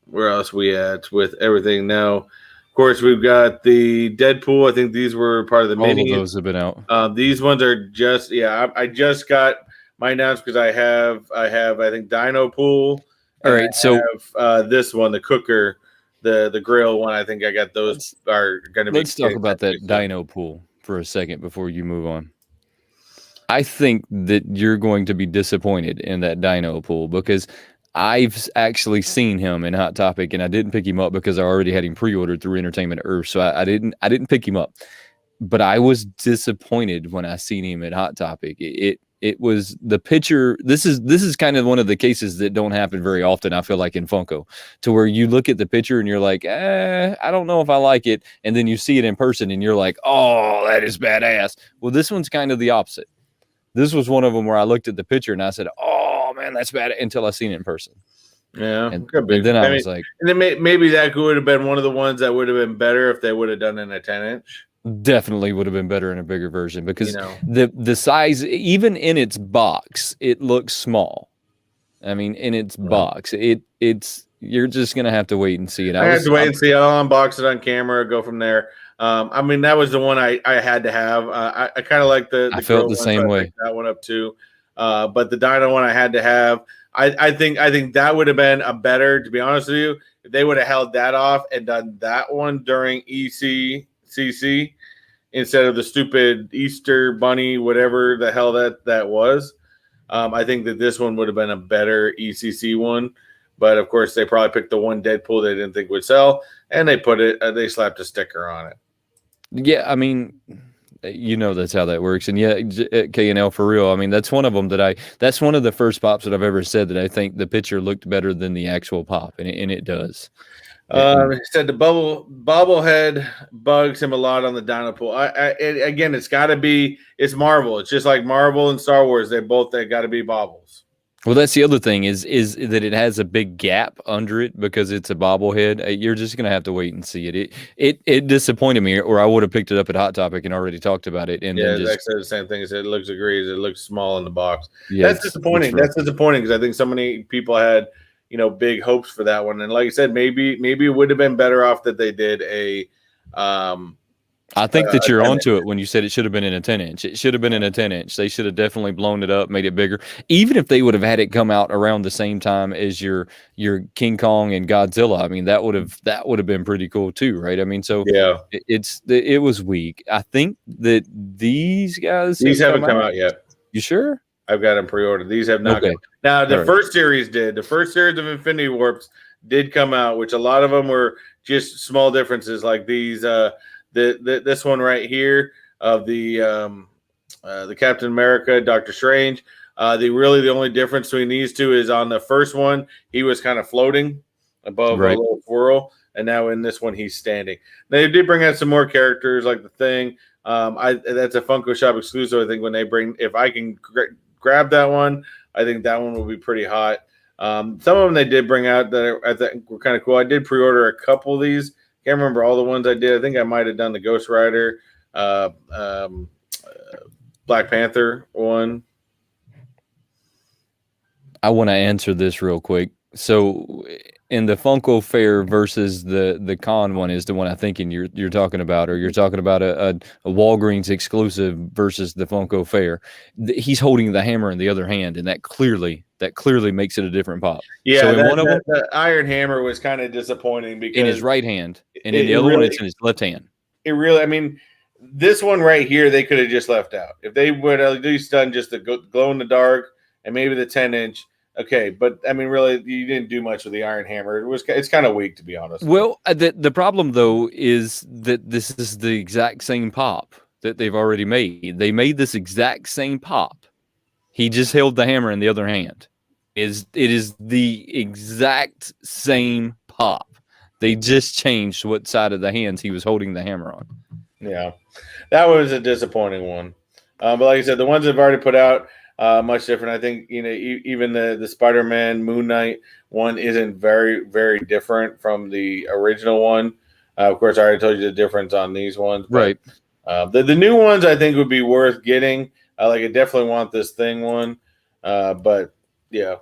Where else we at with everything now? Of course, we've got the Deadpool. I think these were part of the minis. All of those have been out. These ones are just I just got mine now because I have I think Dino Pool. All right, so this one, the cooker, the grill one. I think I got those are going to be. Let's talk about that Dino Pool for a second before you move on. I think that you're going to be disappointed in that Dino Pool because I've actually seen him in Hot Topic, and I didn't pick him up because I already had him pre-ordered through Entertainment Earth, so I didn't pick him up. But I was disappointed when I seen him at Hot Topic. It was the picture. This is kind of one of the cases that don't happen very often, I feel like, in Funko, to where you look at the picture and you're like, I don't know if I like it, and then you see it in person and you're like, oh, that is badass. Well, this one's kind of the opposite. This was one of them where I looked at the picture and I said, oh man, that's bad, until I seen it in person. Yeah, and then I was like, and then maybe that would have been one of the ones that would have been better if they would have done in a 10-inch. Definitely would have been better in a bigger version You because know, the size, even in its box, it looks small. I mean, in its well, box, it's you're just gonna have to wait and see it. I had to wait and see. I'll unbox it on camera, go from there. I mean, that was the one I had to have. I kind of like the I felt grill the one, so same I way. picked that one up too. But the dino one I had to have. I think that would have been a better, to be honest with you, if they would have held that off and done that one during ECCC instead of the stupid Easter Bunny, whatever the hell that was. I think that this one would have been a better ECC one, but of course they probably picked the one Deadpool they didn't think would sell, and they slapped a sticker on it. Yeah, I mean, that's how that works. And yeah, K&L for real. I mean, that's one of them that's one of the first pops that I've ever said that I think the picture looked better than the actual pop, and it does. He said the bobblehead bugs him a lot on the Dino Pool. Again, it's Marvel. It's just like Marvel and Star Wars. They got to be bobbles. Well, that's the other thing is that it has a big gap under it because it's a bobblehead. You're just gonna have to wait and see it. It disappointed me, or I would have picked it up at Hot Topic and already talked about it. And Yeah, then Zach just said the same thing. He said it looks small in the box. yeah, That's disappointing. That's disappointing because I think so many people had big hopes for that one. And like I said, maybe it would have been better off that they did a I think that you're onto it when you said it should have been in a 10-inch. It should have been in a 10-inch. They should have definitely blown it up, made it bigger. Even if they would have had it come out around the same time as your King Kong and Godzilla, I mean that would have been pretty cool too, right? I mean, so yeah, it was weak. I think that these guys haven't come out yet. You sure? I've got them pre-ordered. These have not. Okay. Now the first series did. The first series of Infinity Warps did come out, which a lot of them were just small differences, like these. This one right here of the Captain America, Doctor Strange. The only difference between these two is on the first one he was kind of floating above a little swirl, and now in this one he's standing. They did bring out some more characters like the Thing. That's a Funko Shop exclusive. I think if I can grab that one, I think that one will be pretty hot. Some of them they did bring out that I think were kind of cool. I did pre-order a couple of these. Can't remember all the ones I did. I think I might have done the Ghost Rider, Black Panther one. I want to answer this real quick. So, in the Funko Fair versus the con one is the one I'm thinking you're talking about, or you're talking about a Walgreens exclusive versus the Funko Fair. He's holding the hammer in the other hand, and that clearly makes it a different pop. Yeah, so in one of them, the Iron Hammer was kind of disappointing because in his right hand, and in the other one, it's in his left hand. It really, I mean, this one right here, they could have just left out. If they would at least done just the glow in the dark and maybe the 10-inch. Okay, but I mean, really, you didn't do much with the Iron Hammer. It's kind of weak, to be honest. Well, the problem though is that this is the exact same pop that they've already made. They made this exact same pop. He just held the hammer in the other hand. It is the exact same pop. They just changed what side of the hands he was holding the hammer on. Yeah, that was a disappointing one. But like I said, the ones they've already put out. Much different. I think even the Spider-Man Moon Knight one isn't very, very different from the original one. Of course, I already told you the difference on these ones. But, right. The new ones I think would be worth getting. I definitely want this Thing one. But yeah,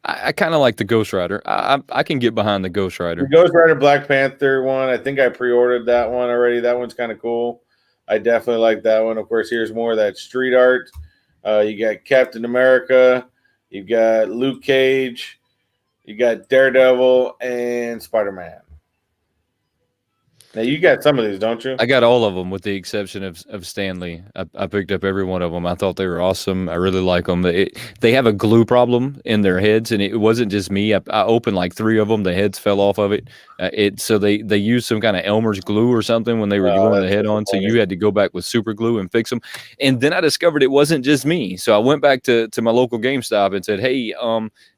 I kind of like the Ghost Rider. I can get behind the Ghost Rider. The Ghost Rider Black Panther one. I think I pre-ordered that one already. That one's kind of cool. I definitely like that one. Of course, here's more of that street art. You got Captain America, you got Luke Cage, you got Daredevil, and Spider-Man. Now, you got some of these, don't you? I got all of them with the exception of Stanley. I picked up every one of them. I thought they were awesome. I really like them. They have a glue problem in their heads, and it wasn't just me. I opened like 3 of them. The heads fell off of it. So they used some kind of Elmer's glue or something when they were gluing the head on. So you had to go back with super glue and fix them. And then I discovered it wasn't just me. So I went back to my local GameStop and said, hey,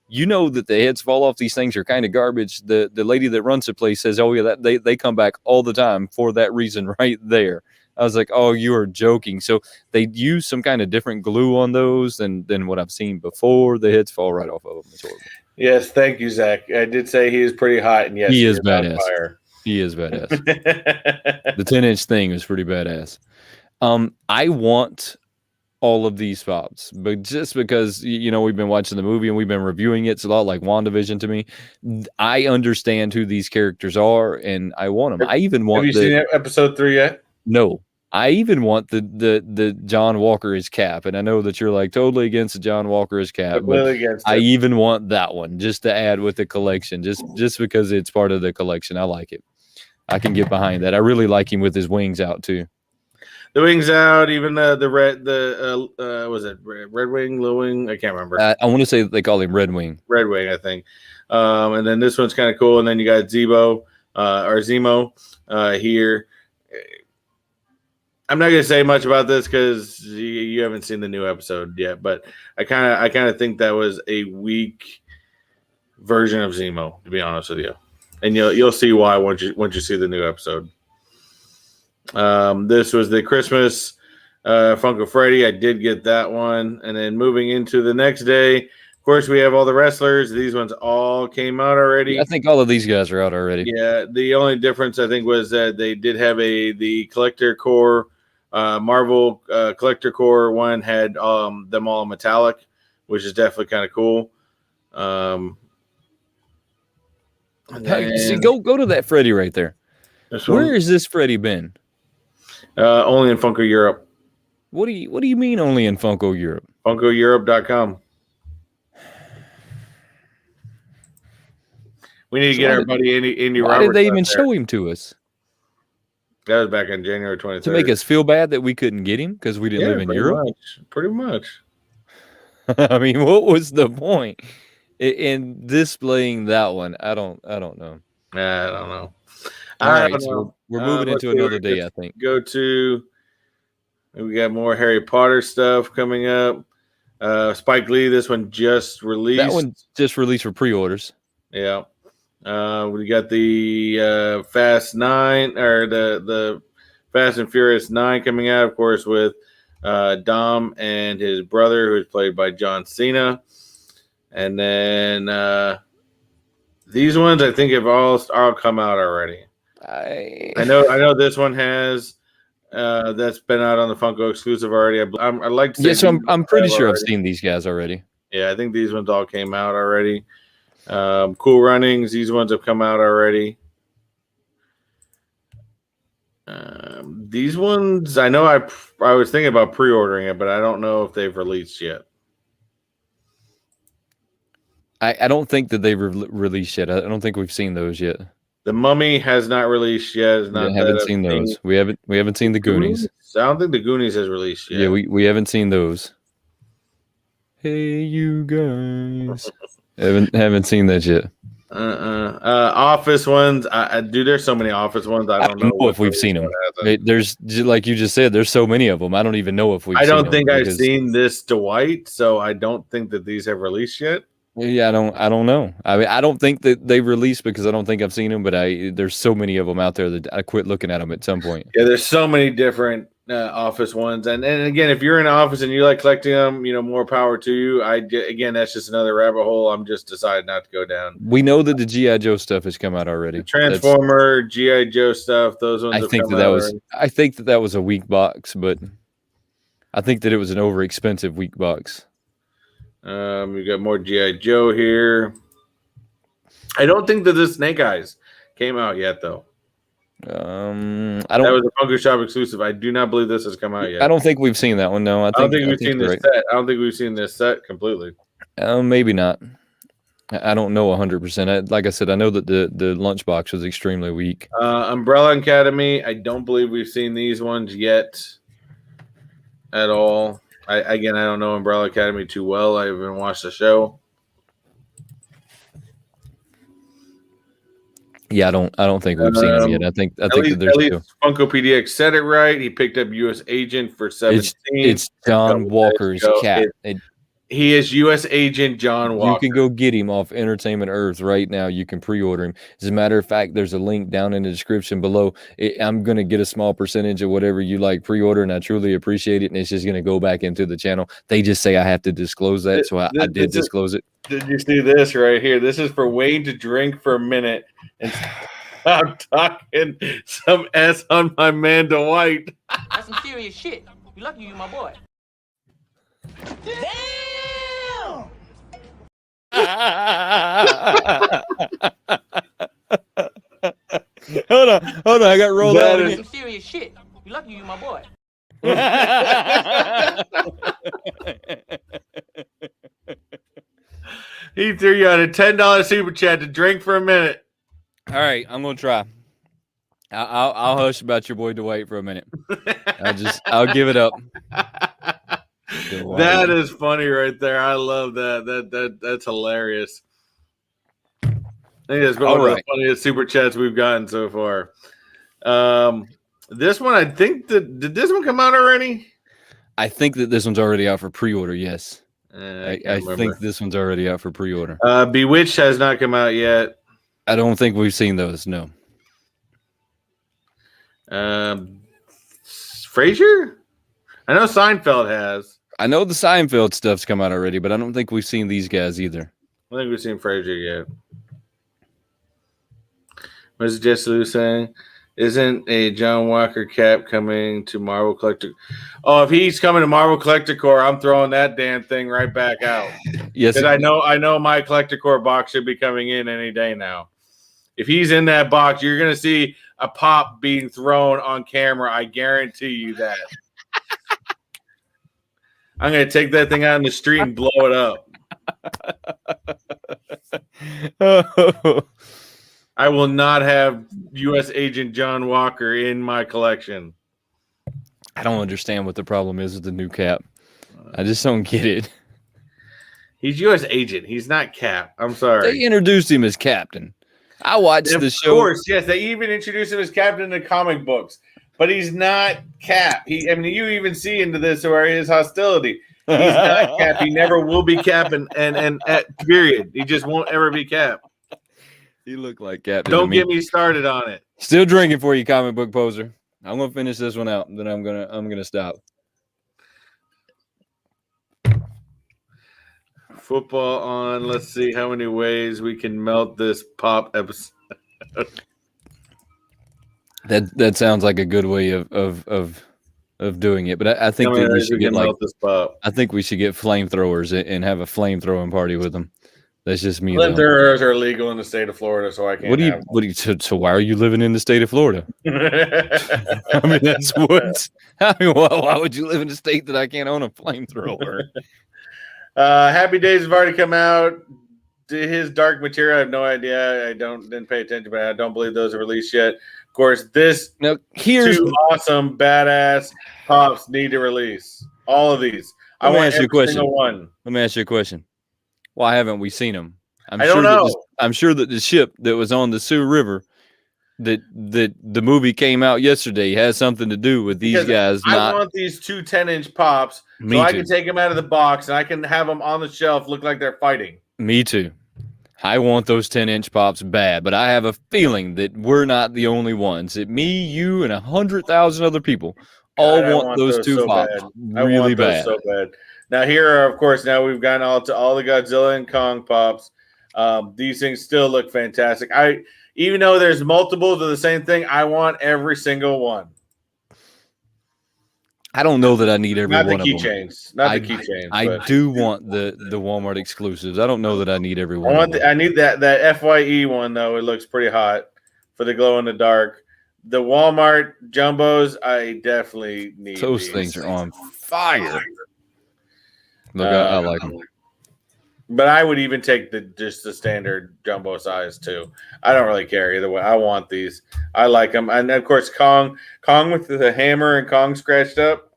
you know that the heads fall off these things are kind of garbage. The lady that runs the place says, oh, yeah, they come back all the time for that reason right there. I was like, oh, you are joking. So they use some kind of different glue on those than what I've seen before. The heads fall right off of them. It's horrible. Yes, thank you, Zach. I did say he is pretty hot, and yes, he is badass. He is badass. The 10-inch thing is pretty badass. I want all of these pops, but just because we've been watching the movie and we've been reviewing it, it's a lot like WandaVision to me. I understand who these characters are, and I want them. I even want. Have you seen episode 3 yet? No, I even want the John Walker as Cap, and I know that you're like totally against the John Walker as Cap, but I even want that one just to add with the collection, just because it's part of the collection. I like it. I can get behind that. I really like him with his wings out too. The wings out, even the red, was it Red Wing, Low Wing? I can't remember. I want to say they call him Red Wing. Red Wing, I think. And then this one's kind of cool. And then you got Zemo here. I'm not going to say much about this because you haven't seen the new episode yet, but I kind of think that was a weak version of Zemo, to be honest with you. And you'll see why once you see the new episode. This was the Christmas Funko Freddy. I did get that one. And then moving into the next day, of course, we have all the wrestlers. These ones all came out already. I think all of these guys are out already. Yeah, the only difference I think was that they did have the collector core, Marvel collector core one had them all metallic, which is definitely kind of cool. See, go to that Freddy right there. Where has this Freddy been? Only in Funko Europe. What do you mean only in Funko Europe? FunkoEurope.com. We need to get our buddy Andy Roberts. Why did they even show him to us? That was back on January 23rd. To make us feel bad that we couldn't get him because we didn't live in Europe? Pretty much. I mean, what was the point in displaying that one? I don't know. I don't know. All right, so we're moving into another day, I think. We got more Harry Potter stuff coming up. Spike Lee, this one just released. That one just released for pre-orders. Yeah. We got the Fast 9 or the Fast and Furious 9 coming out, of course, with Dom and his brother, who is played by John Cena. And then these ones I think have all come out already. I know this one has that's been out on the Funko exclusive already. I like to say so I'm pretty sure I've seen these guys already. Yeah, I think these ones all came out already. Cool Runnings, these ones have come out already. These ones, I know I was thinking about pre-ordering it, but I don't know if they've released yet. I don't think that they've released yet. I don't think we've seen those yet. The Mummy has not released yet. Haven't seen those. We haven't seen the Goonies. I don't think the Goonies has released yet. Yeah, we haven't seen those. Hey, you guys. haven't seen that yet. Office ones. Dude, there's so many Office ones. I don't know if we've seen them. There's, like you just said, there's so many of them. I don't even know if we've. I don't think I've seen this Dwight, so I don't think that these have released yet. Yeah, I don't know. I mean, I don't think that they released because I don't think I've seen them. But there's so many of them out there that I quit looking at them at some point. Yeah, there's so many different Office ones, and again, if you're in Office and you like collecting them, more power to you. Again, that's just another rabbit hole. I'm just decided not to go down. We know that the GI Joe stuff has come out already. The Transformer, GI Joe stuff. Those ones. I think that was a weak box, but I think that it was an overexpensive weak box. We got more GI Joe here. I don't think that the Snake Eyes came out yet, though. That was a Funko Shop exclusive. I do not believe this has come out yet. I don't think we've seen that one. No, I don't think we've seen this set. I don't think we've seen this set completely. Maybe not. I don't know 100%. Like I said, I know that the lunchbox was extremely weak. Umbrella Academy. I don't believe we've seen these ones yet at all. I don't know Umbrella Academy too well. I haven't watched the show. Yeah, I don't think we've seen them yet. I think that there's two. Funko PDX said it right. He picked up U.S. Agent for 17. It's John Walker's cat. He is U.S. Agent John Walker. You can go get him off Entertainment Earth right now. You can pre-order him. As a matter of fact, there's a link down in the description below. I'm going to get a small percentage of whatever you like pre-order, and I truly appreciate it. And it's just going to go back into the channel. They just say I have to disclose that, so I did disclose it. Did you see this right here? This is for Wayne to drink for a minute I'm talking some S on my man Dwight. That's some serious shit. You lucky you my boy. Damn! Hold on. I got rolled out. That's some serious shit. You lucky you my boy. He threw you out a $10 super chat to drink for a minute. All right, I'm gonna try. I'll hush about your boy Dwight for a minute. I'll give it up. That is funny right there. I love that. That's hilarious. I think that's one of the funniest super chats we've gotten so far. This one, I think did this one come out already? I think that this one's already out for pre-order. Yes, I think this one's already out for pre-order. Bewitched has not come out yet. I don't think we've seen those. No. Frasier? I know Seinfeld has. I know the Seinfeld stuff's come out already, but I don't think we've seen these guys either. I think we've seen Frasier yet. What's Jess Lou saying? Isn't a John Walker cap coming to Marvel Collector? Oh, if he's coming to Marvel Collector Corps, I'm throwing that damn thing right back out. Yes, because I know my Collector Corps box should be coming in any day now. If he's in that box, you're gonna see a pop being thrown on camera. I guarantee you that. I'm gonna take that thing out in the street and blow it up. I will not have U.S. Agent John Walker in my collection. I don't understand what the problem is with the new cap. I just don't get it. He's U.S. Agent. He's not Cap. I'm sorry. They introduced him as Captain. I watched the show. Of course, yes. They even introduced him as Captain in the comic books. But he's not Cap. You even see into this where his hostility. He's not Cap. He never will be Cap and period. He just won't ever be Cap. He looked like Captain. Don't get me started on it. Still drinking for you, comic book poser. I'm gonna finish this one out, then I'm gonna stop. Football on. Let's see how many ways we can melt this pop episode. That sounds like a good way of doing it, but I think that we should get this pop. I think we should get flamethrowers and have a flamethrowing party with them. That's just me. Flamethrowers are illegal in the state of Florida, so I can't. So why are you living in the state of Florida? I mean, that's what. Why would you live in a state that I can't own a flamethrower? Happy Days have already come out. His Dark Material, I have no idea. Didn't pay attention, but I don't believe those are released yet. Of course, here's two awesome, badass pops need to release. All of these. I want every single one. Let me ask you a question. Why haven't we seen them? I don't know. I'm sure that the ship that was on the Sioux River that the movie came out yesterday has something to do with these guys. I want these 2 10-inch pops so I can take them out of the box and I can have them on the shelf look like they're fighting. Me too. I want those 10-inch pops bad, but I have a feeling that we're not the only ones. That me, you, and 100,000 other people all want those two so pops really bad. So bad. Now here, of course, now we've gotten all the Godzilla and Kong pops. These things still look fantastic. Even though there's multiples of the same thing, I want every single one. I don't know that I need every one of them. Not the keychains. I do want the Walmart exclusives. I don't know that I need every one. I need that FYE one though. It looks pretty hot for the glow in the dark. The Walmart jumbos, I definitely need. Those things are on fire. Look, I like them. But I would even take just the standard jumbo size too. I don't really care either way. I want these. I like them, and of course Kong with the hammer and Kong scratched up.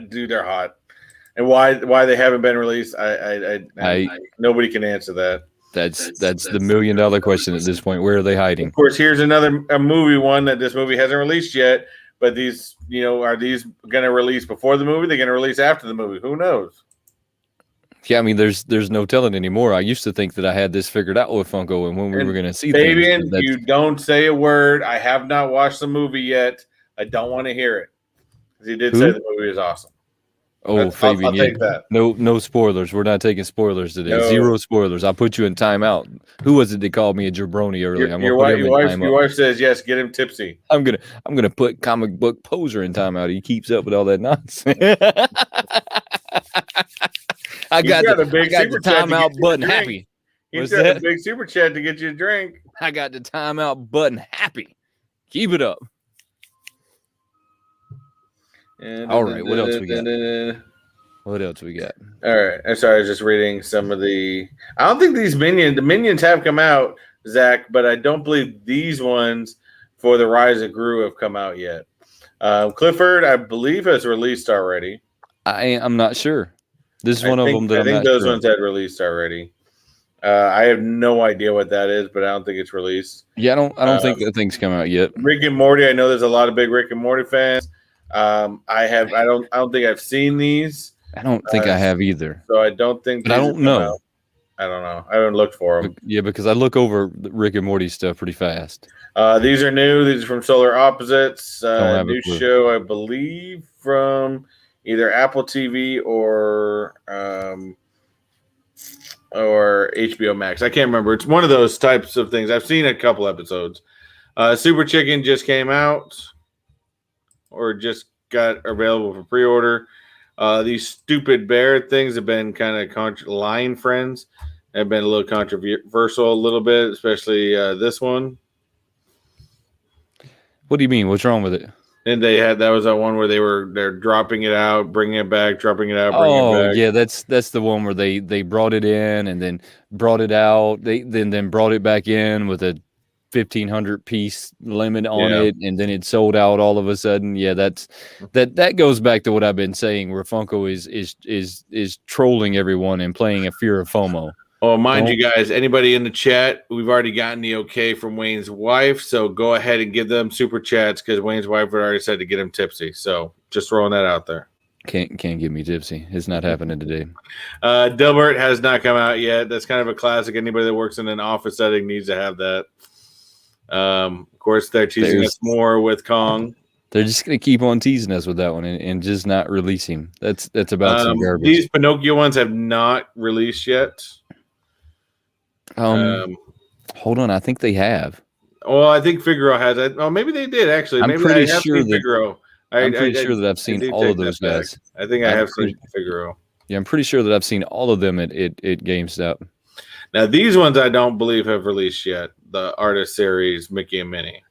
Dude, they're hot. And why they haven't been released? I nobody can answer that. That's the $1 million question at this point. Where are they hiding? Of course, here's a movie one that this movie hasn't released yet. But these, are these going to release before the movie? They're going to release after the movie. Who knows? Yeah, I mean, there's no telling anymore. I used to think that I had this figured out with Funko and when we were going to see Fabian, you don't say a word. I have not watched the movie yet. I don't want to hear it. Because he did say the movie is awesome. Oh, Fabian, I'll take that. no spoilers. We're not taking spoilers today. No. Zero spoilers. I'll put you in timeout. Who was it that called me a jabroni earlier? I'm gonna Your put wife, him in your timeout. wife says yes. Get him tipsy. I'm gonna put comic book poser in timeout. He keeps up with all that nonsense. I got the timeout button happy. He's got a big super chat to get you a drink. I got the timeout button happy. Keep it up. All right, what else we got? What else we got? All right. I'm sorry, I was just reading some of the. I don't think the minions have come out, Zach, but I don't believe these ones for the Rise of Gru have come out yet. Clifford, I believe, has released already. I'm not sure. This is one of them that I I'm think not those sure. ones had released already. I have no idea what that is, but I don't think it's released. Yeah, I don't think that thing's come out yet. Rick and Morty, I know there's a lot of big Rick and Morty fans. I don't think I've seen these. I don't think I have either. So I don't think. But I don't know. I don't know. I haven't looked for them. Yeah, because I look over Rick and Morty stuff pretty fast. These are new. These are from Solar Opposites. New clue. show, I believe, from either Apple TV or HBO Max. I can't remember. It's one of those types of things. I've seen a couple episodes. Super Chicken just came out, or just got available for pre-order. These stupid bear things have been kind of Lion Friends have been a little controversial, a little bit, especially this one. What do you mean? What's wrong with it? And that was that one where they're dropping it out, bringing it back, dropping it out, bringing it back. Yeah, that's the one where they brought it in and then brought it out. They then brought it back in with a 1,500 piece limit on it, and then it sold out all of a sudden. Yeah, that goes back to what I've been saying, where Funko is trolling everyone and playing a fear of FOMO. Oh, mind you guys, anybody in the chat, we've already gotten the okay from Wayne's wife, so go ahead and give them super chats because Wayne's wife had already said to get him tipsy. So just throwing that out there. Can't get me tipsy. It's not happening today. Dilbert has not come out yet. That's kind of a classic. Anybody that works in an office setting needs to have that. Of course, they're teasing us more with Kong. They're just going to keep on teasing us with that one and just not release him. That's about some garbage. These Pinocchio ones have not released yet. Hold on. I think they have. Well, I think Figaro has it. Oh, maybe they did, actually. I'm pretty sure Figaro. I'm pretty sure that I've seen all of those guys. I think I have seen Figaro. Yeah, I'm pretty sure that I've seen all of them at GameStop. Now, these ones I don't believe have released yet. The artist series, Mickey and Minnie.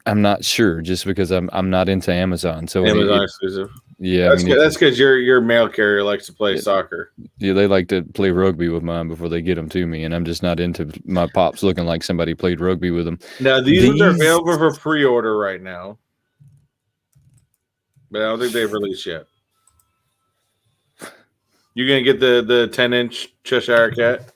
I'm not sure, just because I'm not into Amazon. So Amazon exclusive. Yeah, that's because your mail carrier likes to play soccer. Yeah, they like to play rugby with mine before they get them to me, and I'm just not into my pops looking like somebody played rugby with them. Now these ones are available for pre-order right now, but I don't think they've released yet. You gonna get the 10-inch Cheshire Cat?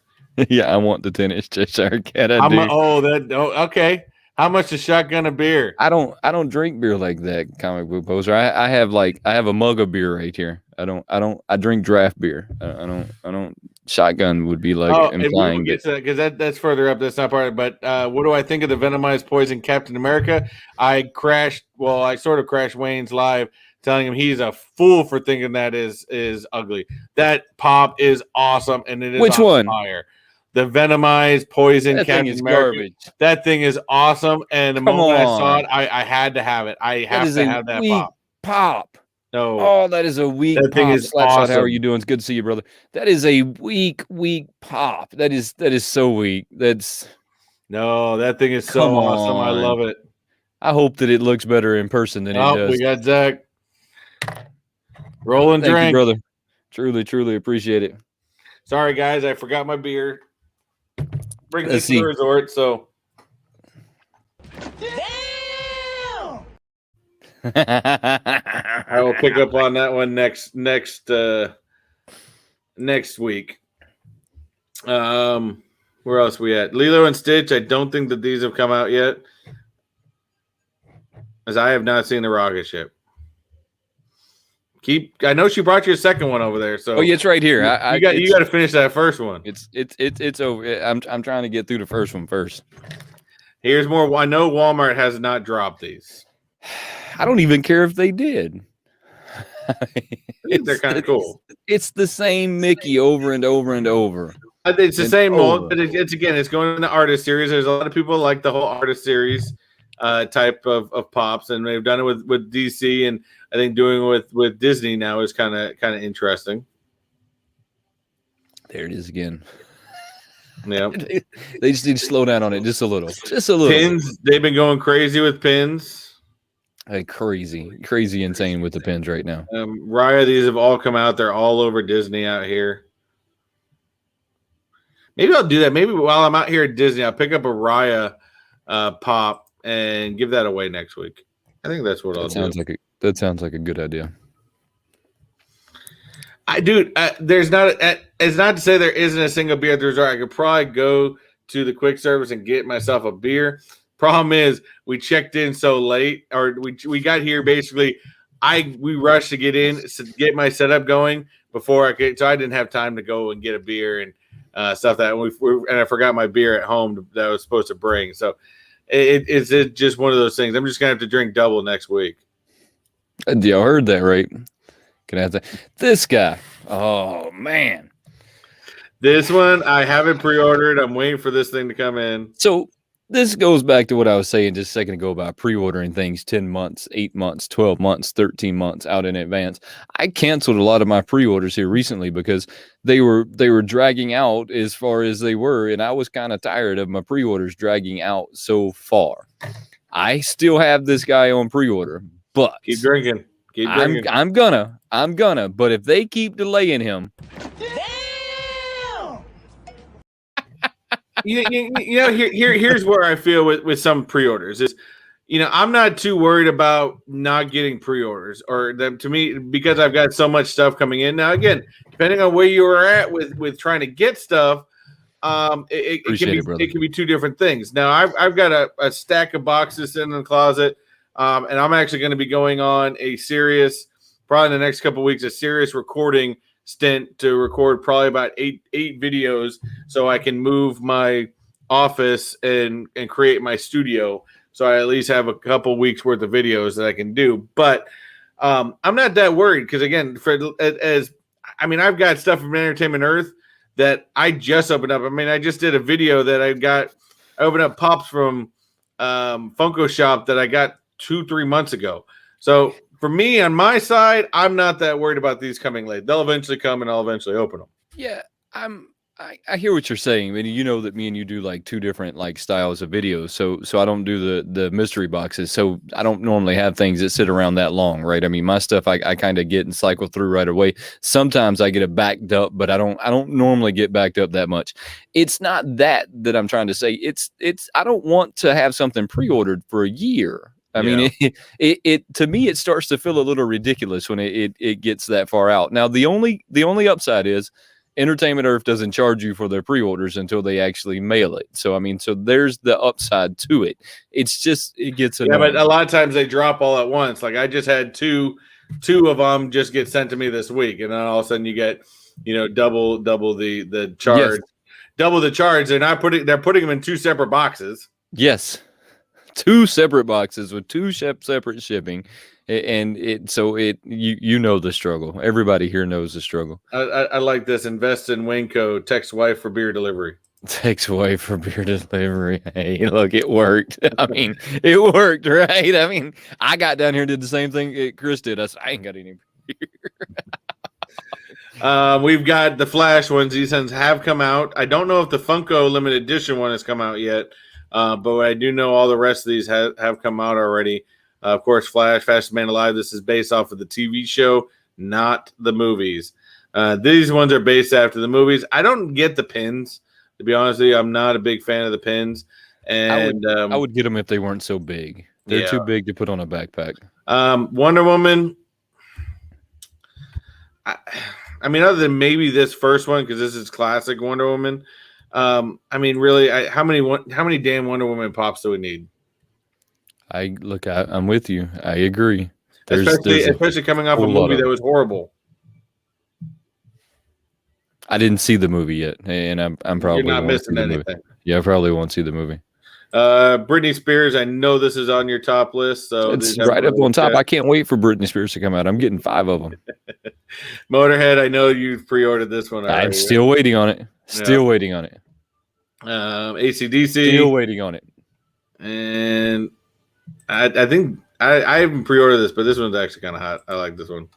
Yeah, I want the 10-inch Cheshire Cat. I do. Okay. How much is shotgun of beer? I don't drink beer like that, comic book poser. I have a mug of beer right here. I drink draft beer. I don't shotgun would be like implying because that's further up. That's not part of it. But what do I think of the venomized poison Captain America? I sort of crashed Wayne's live, telling him he's a fool for thinking that is ugly. That pop is awesome, and it is which on one? Fire. The venomized poison Captain America. Garbage. That thing is awesome. And the moment I saw it, I had to have it. I have to have that pop. No. Oh, that is a weak that thing pop. is awesome. How are you doing? It's good to see you, brother. That is a weak pop. That is so weak. That thing is so awesome. I love it. I hope that it looks better in person than it does. We got Zach. Rolling drink. Thank you, brother. Truly appreciate it. Sorry, guys. I forgot my beer. Bring this to the resort, so. Damn! I will pick up on that one next week. Where else we at? Lilo and Stitch. I don't think that these have come out yet, as I have not seen the rocket ship. I know she brought you a second one over there. So it's right here. You got to finish that first one. It's over. I'm trying to get through the first one first. Here's more. I know Walmart has not dropped these. I don't even care if they did. They're kind of cool. It's the same Mickey over and over and over. It's the and same mold, over. but it's again, it's going in the artist series. There's a lot of people like the whole artist series type of pops, and they've done it with DC, and I think doing it with Disney now is kind of interesting. There it is again. Yeah, they just need to slow down on it just a little. Just a little. Pins, they've been going crazy with pins. Like crazy insane with the pins right now. Raya, these have all come out. They're all over Disney out here. Maybe I'll do that. Maybe while I'm out here at Disney, I'll pick up a Raya pop and give that away next week. I think that's what I'll do. That sounds like a good idea. There's not. It's not to say there isn't a single beer at the resort. I could probably go to the quick service and get myself a beer. Problem is, we checked in so late, or we got here basically. We rushed to get in to get my setup going before I could, so I didn't have time to go and get a beer and stuff that and I forgot my beer at home that I was supposed to bring. So it's just one of those things. I'm just gonna have to drink double next week. Y'all heard that, right? Gonna have to. This guy. Oh man. This one I haven't pre-ordered. I'm waiting for this thing to come in. So this goes back to what I was saying just a second ago about pre-ordering things 10 months, 8 months, 12 months, 13 months out in advance. I canceled a lot of my pre-orders here recently because they were dragging out as far as they were, and I was kind of tired of my pre-orders dragging out so far. I still have this guy on pre-order, but keep drinking. I'm gonna, but if they keep delaying him, here's where I feel with some pre-orders is, I'm not too worried about not getting pre-orders or them to me because I've got so much stuff coming in. Now, again, depending on where you are at with trying to get stuff, it can be two different things. Now, I've got a stack of boxes in the closet, and I'm actually going to be going on a serious, probably in the next couple of weeks, a serious recording stint to record probably about eight videos so I can move my office and create my studio. So I at least have a couple weeks worth of videos that I can do. But I'm not that worried because, again, I've got stuff from Entertainment Earth that I just opened up. I just did a video that I opened up pops from Funko Shop that I got 2-3 months ago. So for me, on my side, I'm not that worried about these coming late. They'll eventually come, and I'll eventually open them. Yeah, I hear what you're saying. I mean, you know that me and you do like two different like styles of videos. So I don't do the mystery boxes. So I don't normally have things that sit around that long, right? I mean, my stuff I kind of get and cycle through right away. Sometimes I get it backed up, but I don't normally get backed up that much. It's not that I'm trying to say. It's I don't want to have something pre-ordered for a year. I mean, it to me, it starts to feel a little ridiculous when it gets that far out. Now, the only upside is Entertainment Earth doesn't charge you for their pre-orders until they actually mail it. So, I mean, so there's the upside to it. It's just, it gets annoying. Yeah, but a lot of times they drop all at once. Like I just had two of them just get sent to me this week. And then all of a sudden you get, double the charge, double the charge. They're putting them in two separate boxes. Yes. 2 separate boxes with 2 separate shipping, and you know the struggle. Everybody here knows the struggle. I like this. Invest in WayneKo. Text wife for beer delivery. Text wife for beer delivery. Hey, look, it worked. I mean, it worked, right? I mean, I got down here and did the same thing Chris did. I said, I ain't got any beer. We've got the Flash ones. These ones have come out. I don't know if the Funko limited edition one has come out yet. But I do know all the rest of these have come out already. Of course, Flash, Fastest Man Alive. This is based off of the TV show, not the movies. These ones are based after the movies. I don't get the pins, to be honest with you. I'm not a big fan of the pins. And I would get them if they weren't so big. They're too big to put on a backpack. Wonder Woman. I mean, other than maybe this first one, because this is classic Wonder Woman. I mean, really, how many damn Wonder Woman pops do we need? I'm with you. I agree. Especially coming off a movie that was horrible. I didn't see the movie yet, and I'm probably You're not missing anything. Yeah, I probably won't see the movie. Britney Spears, I know this is on your top list, so It's right up on top. I can't wait for Britney Spears to come out. I'm getting 5 of them. Motorhead, I know you've pre-ordered this one already. I'm still waiting on it. Still waiting on it. AC/DC. Still waiting on it. And I think I haven't pre-ordered this, but this one's actually kind of hot. I like this one.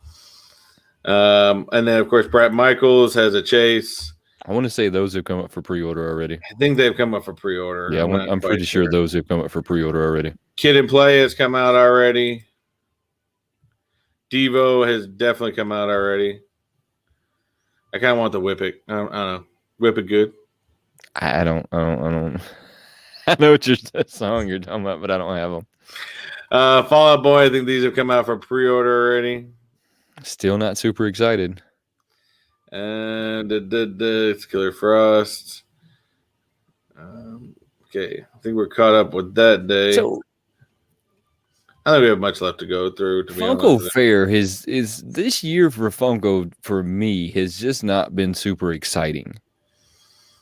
And then, of course, Brett Michaels has a Chase. I want to say those have come up for pre-order already. I think they've come up for pre-order. Yeah, I'm pretty sure those have come up for pre-order already. Kid and Play has come out already. Devo has definitely come out already. I kind of want the Whip It. I don't know. Whip It Good. I don't. I know what song you're talking about, but I don't have them. Fall Out Boy, I think these have come out for pre-order already. Still not super excited. And it's Killer Frost. Okay, I think we're caught up with that day. So I don't think we have much left to go through. To be Funko Fair is this year for Funko for me has just not been super exciting.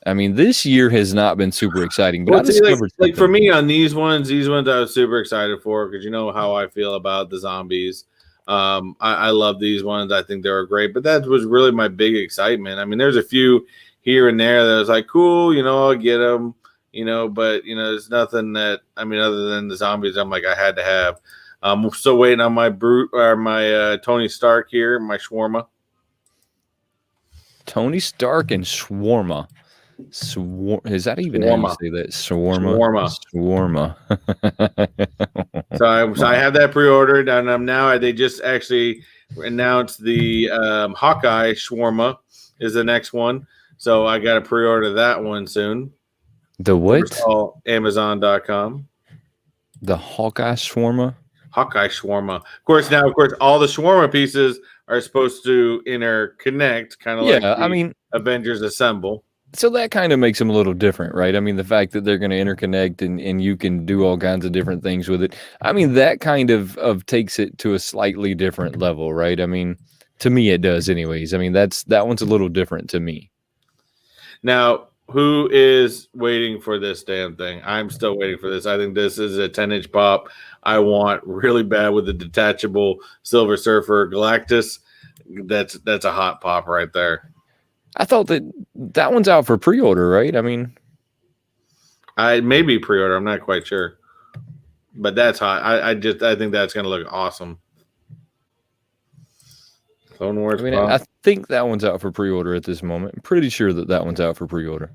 I mean, this year has not been super exciting. But well, I discovered like for me on these ones I was super excited for because you know how I feel about the zombies. I love these ones. I think they were great, but that was really my big excitement. I mean, there's a few here and there that was like, cool, you know, I'll get them, you know, but, you know, there's nothing that, I mean, other than the zombies, I'm like, I had to have. I'm still waiting on my my Tony Stark here, my shawarma. Tony Stark and shawarma. Is that even how you say that? Shawarma. So I have that pre-ordered, and they just actually announced the Hawkeye shawarma is the next one. So I got to pre-order that one soon. The what? Amazon.com. The Hawkeye shawarma. Hawkeye shawarma. Of course, all the shawarma pieces are supposed to interconnect, kind of like Avengers Assemble. So that kind of makes them a little different, right? I mean, the fact that they're going to interconnect and you can do all kinds of different things with it. I mean, that kind of takes it to a slightly different level, right? I mean, to me, it does anyways. I mean, that one's a little different to me. Now, who is waiting for this damn thing? I'm still waiting for this. I think this is a 10-inch pop I want really bad with the detachable Silver Surfer Galactus. That's a hot pop right there. I thought that one's out for pre-order, right? I mean, I may be pre-order. I'm not quite sure, but that's hot. I think that's going to look awesome. Clone Wars. I think that one's out for pre-order at this moment. I'm pretty sure that one's out for pre-order.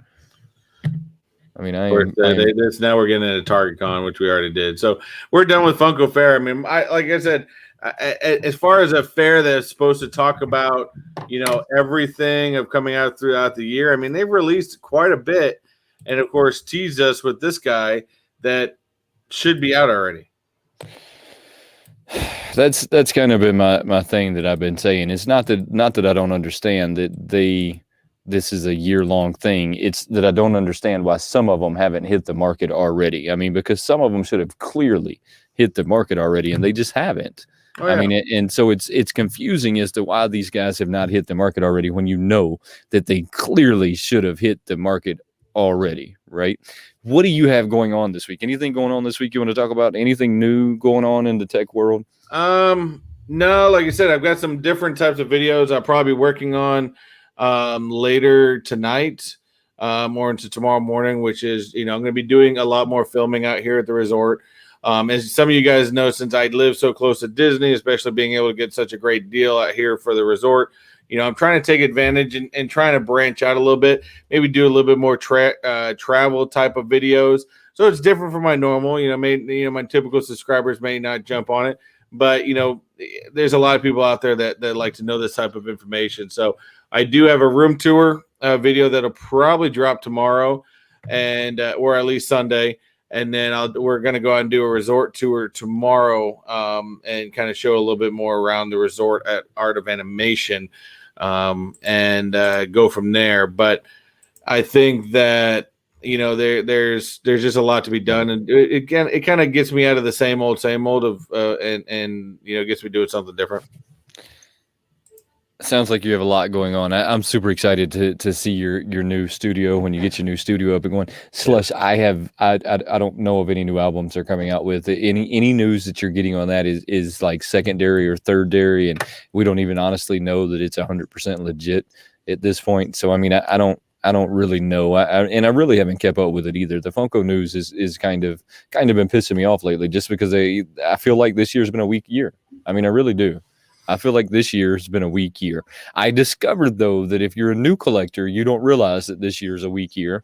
I mean, now we're getting into Target Con, which we already did. So we're done with Funko Fair. I mean, like I said, as far as a fair that's supposed to talk about, you know, everything of coming out throughout the year, I mean, they've released quite a bit, and of course, teased us with this guy that should be out already. That's kind of been my thing that I've been saying. It's not that I don't understand that this is a year-long thing. It's that I don't understand why some of them haven't hit the market already. I mean, because some of them should have clearly hit the market already, and they just haven't. Oh, yeah. I mean, and so it's confusing as to why these guys have not hit the market already when you know that they clearly should have hit the market already, right? What do you have going on this week? Anything going on this week you want to talk about? Anything new going on in the tech world? No, like I said, I've got some different types of videos I'll probably be working on later tonight, more into tomorrow morning, which is, you know, I'm going to be doing a lot more filming out here at the resort. As some of you guys know, since I live so close to Disney, especially being able to get such a great deal out here for the resort, you know, I'm trying to take advantage and trying to branch out a little bit, maybe do a little bit more travel type of videos. So it's different from my normal, my typical subscribers may not jump on it, but, you know, there's a lot of people out there that like to know this type of information. So I do have a room tour video that'll probably drop tomorrow or at least Sunday. And then we're going to go out and do a resort tour tomorrow and kind of show a little bit more around the resort at Art of Animation and go from there. But I think that, you know, there's just a lot to be done. And it kind of gets me out of the same old of and you know, gets me doing something different. Sounds like you have a lot going on. I'm super excited to see your new studio when you get your new studio up and going. Slush, I don't know of any new albums they're coming out with. Any news that you're getting on that is like secondary or thirdary, and we don't even honestly know that it's 100% legit at this point. So I mean, I don't really know. And I really haven't kept up with it either. The Funko news is kind of been pissing me off lately, just because I feel like this year's been a weak year. I mean, I really do. I feel like this year has been a weak year. I discovered, though, that if you're a new collector, you don't realize that this year's a weak year.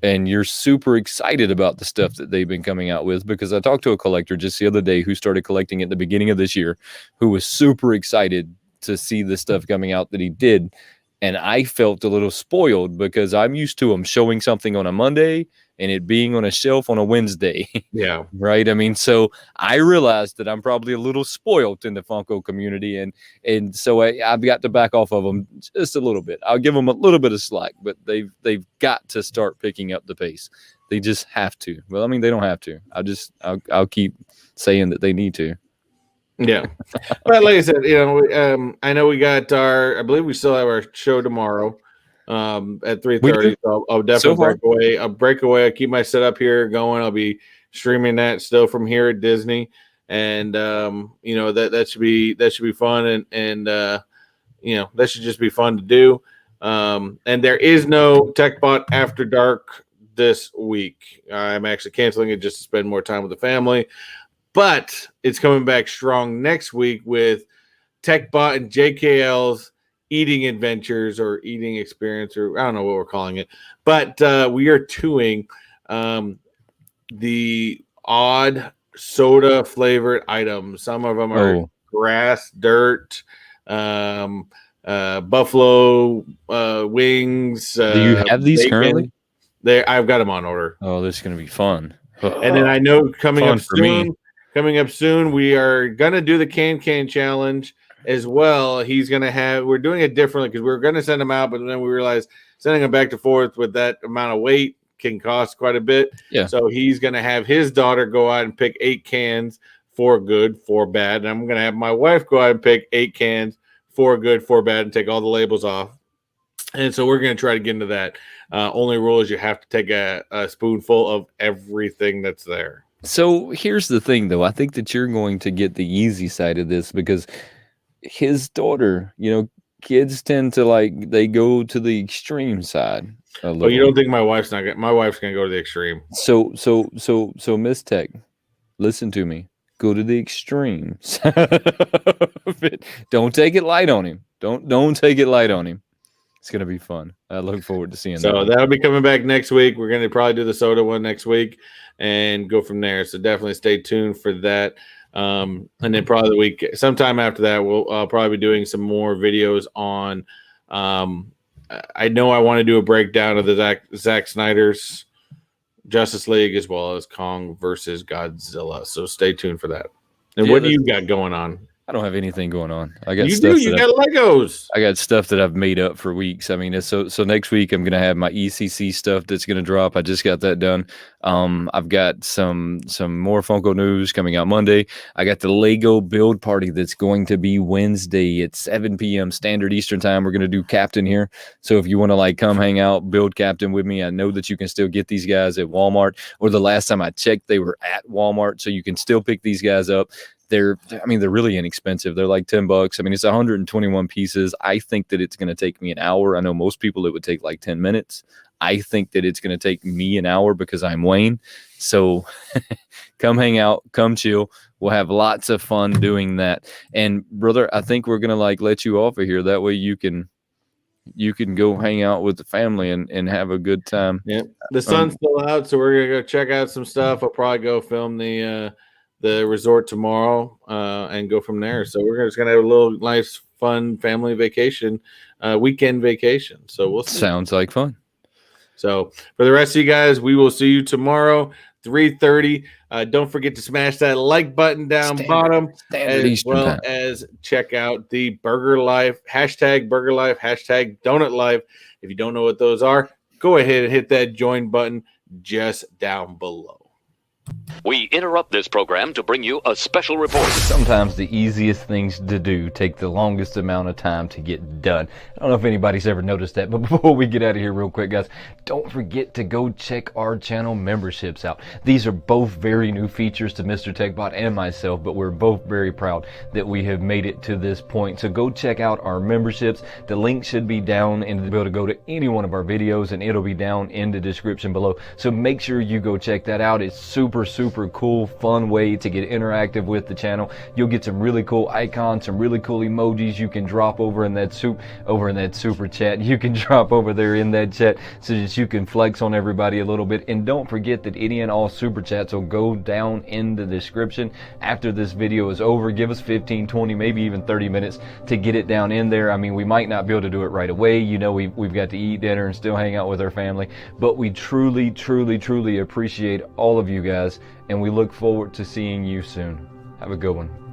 And you're super excited about the stuff that they've been coming out with, because I talked to a collector just the other day who started collecting at the beginning of this year, who was super excited to see the stuff coming out that he did. And I felt a little spoiled because I'm used to them showing something on a Monday and it being on a shelf on a Wednesday. Yeah. Right. I mean, so I realized that I'm probably a little spoiled in the Funko community. And so I've got to back off of them just a little bit. I'll give them a little bit of slack, but they've got to start picking up the pace. They just have to. Well, I mean, they don't have to. I'll keep saying that they need to. Yeah. But like I said, I know we got I believe we still have our show tomorrow at 3:30. So I'll definitely break away. I'll keep my setup here going. I'll be streaming that still from here at Disney. And that should be fun, and that should just be fun to do. And there is no Techbot After Dark this week. I'm actually canceling it just to spend more time with the family. But it's coming back strong next week with Techbot and JKL's eating adventures or eating experience, or I don't know what we're calling it. But we are doing the odd soda flavored items. Some of them are grass, dirt, buffalo wings. Do you have these bacon. currently? I've got them on order. Oh, this is going to be fun. And then I know coming up soon, we are going to do the can challenge as well. We're doing it differently because we were going to send them out, but then we realized sending them back and forth with that amount of weight can cost quite a bit. Yeah. So he's going to have his daughter go out and pick 8 cans, 4 good, 4 bad. And I'm going to have my wife go out and pick 8 cans, 4 good, 4 bad, and take all the labels off. And so we're going to try to get into that. Only rule is you have to take a spoonful of everything that's there. So here's the thing, though. I think that you're going to get the easy side of this because his daughter, kids tend to they go to the extreme side. Oh, you don't think my wife's going to go to the extreme? So Miss Tech, listen to me. Go to the extremes. Don't take it light on him. Don't take it light on him. It's going to be fun. I look forward to seeing that. So that'll be coming back next week. We're going to probably do the soda one next week and go from there. So definitely stay tuned for that. And then probably the week, sometime after that, we'll probably be doing some more videos on. I know I want to do a breakdown of the Zack Snyder's Justice League as well as Kong versus Godzilla. So stay tuned for that. And what do you got going on? I don't have anything going on. I got You got Legos. I got stuff that I've made up for weeks. I mean, so next week I'm gonna have my ECC stuff that's gonna drop. I just got that done. I've got some more Funko news coming out Monday. I got the Lego build party that's going to be Wednesday at 7 p.m. Standard Eastern Time. We're gonna do Captain here. So if you want to come hang out, build Captain with me, I know that you can still get these guys at Walmart. Or the last time I checked, they were at Walmart, so you can still pick these guys up. They're really inexpensive. They're like $10. I mean, it's 121 pieces. I think that it's going to take me an hour. I know most people it would take like 10 minutes. I think that it's going to take me an hour because I'm Wayne. So come hang out, come chill. We'll have lots of fun doing that. And brother, I think we're going to let you off of here. That way you can go hang out with the family and have a good time. Yeah. The sun's still out, so we're going to go check out some stuff. I'll probably go film the resort tomorrow and go from there. So we're just gonna have a little nice, fun family vacation, weekend vacation. So we'll see. Sounds like fun. So for the rest of you guys, we will see you tomorrow, 3:30. Don't forget to smash that like button down bottom, as well as check out the Burger Life, #Burger Life, #Donut Life. If you don't know what those are, go ahead and hit that join button just down below. We interrupt this program to bring you a special report. Sometimes the easiest things to do take the longest amount of time to get done. I don't know if anybody's ever noticed that, but before we get out of here real quick, guys, don't forget to go check our channel memberships out. These are both very new features to Mr. Techbot and myself, but we're both very proud that we have made it to this point. So go check out our memberships. The link should be down and be able to go to any one of our videos, and it'll be down in the description below. So make sure you go check that out. It's super cool, fun way to get interactive with the channel. You'll get some really cool icons, some really cool emojis you can drop over in that super chat. You can drop over there in that chat so that you can flex on everybody a little bit. And don't forget that any and all super chats will go down in the description after this video is over. Give us 15, 20, maybe even 30 minutes to get it down in there. I mean, we might not be able to do it right away. You know, we've got to eat dinner and still hang out with our family, but we truly appreciate all of you guys, and we look forward to seeing you soon. Have a good one.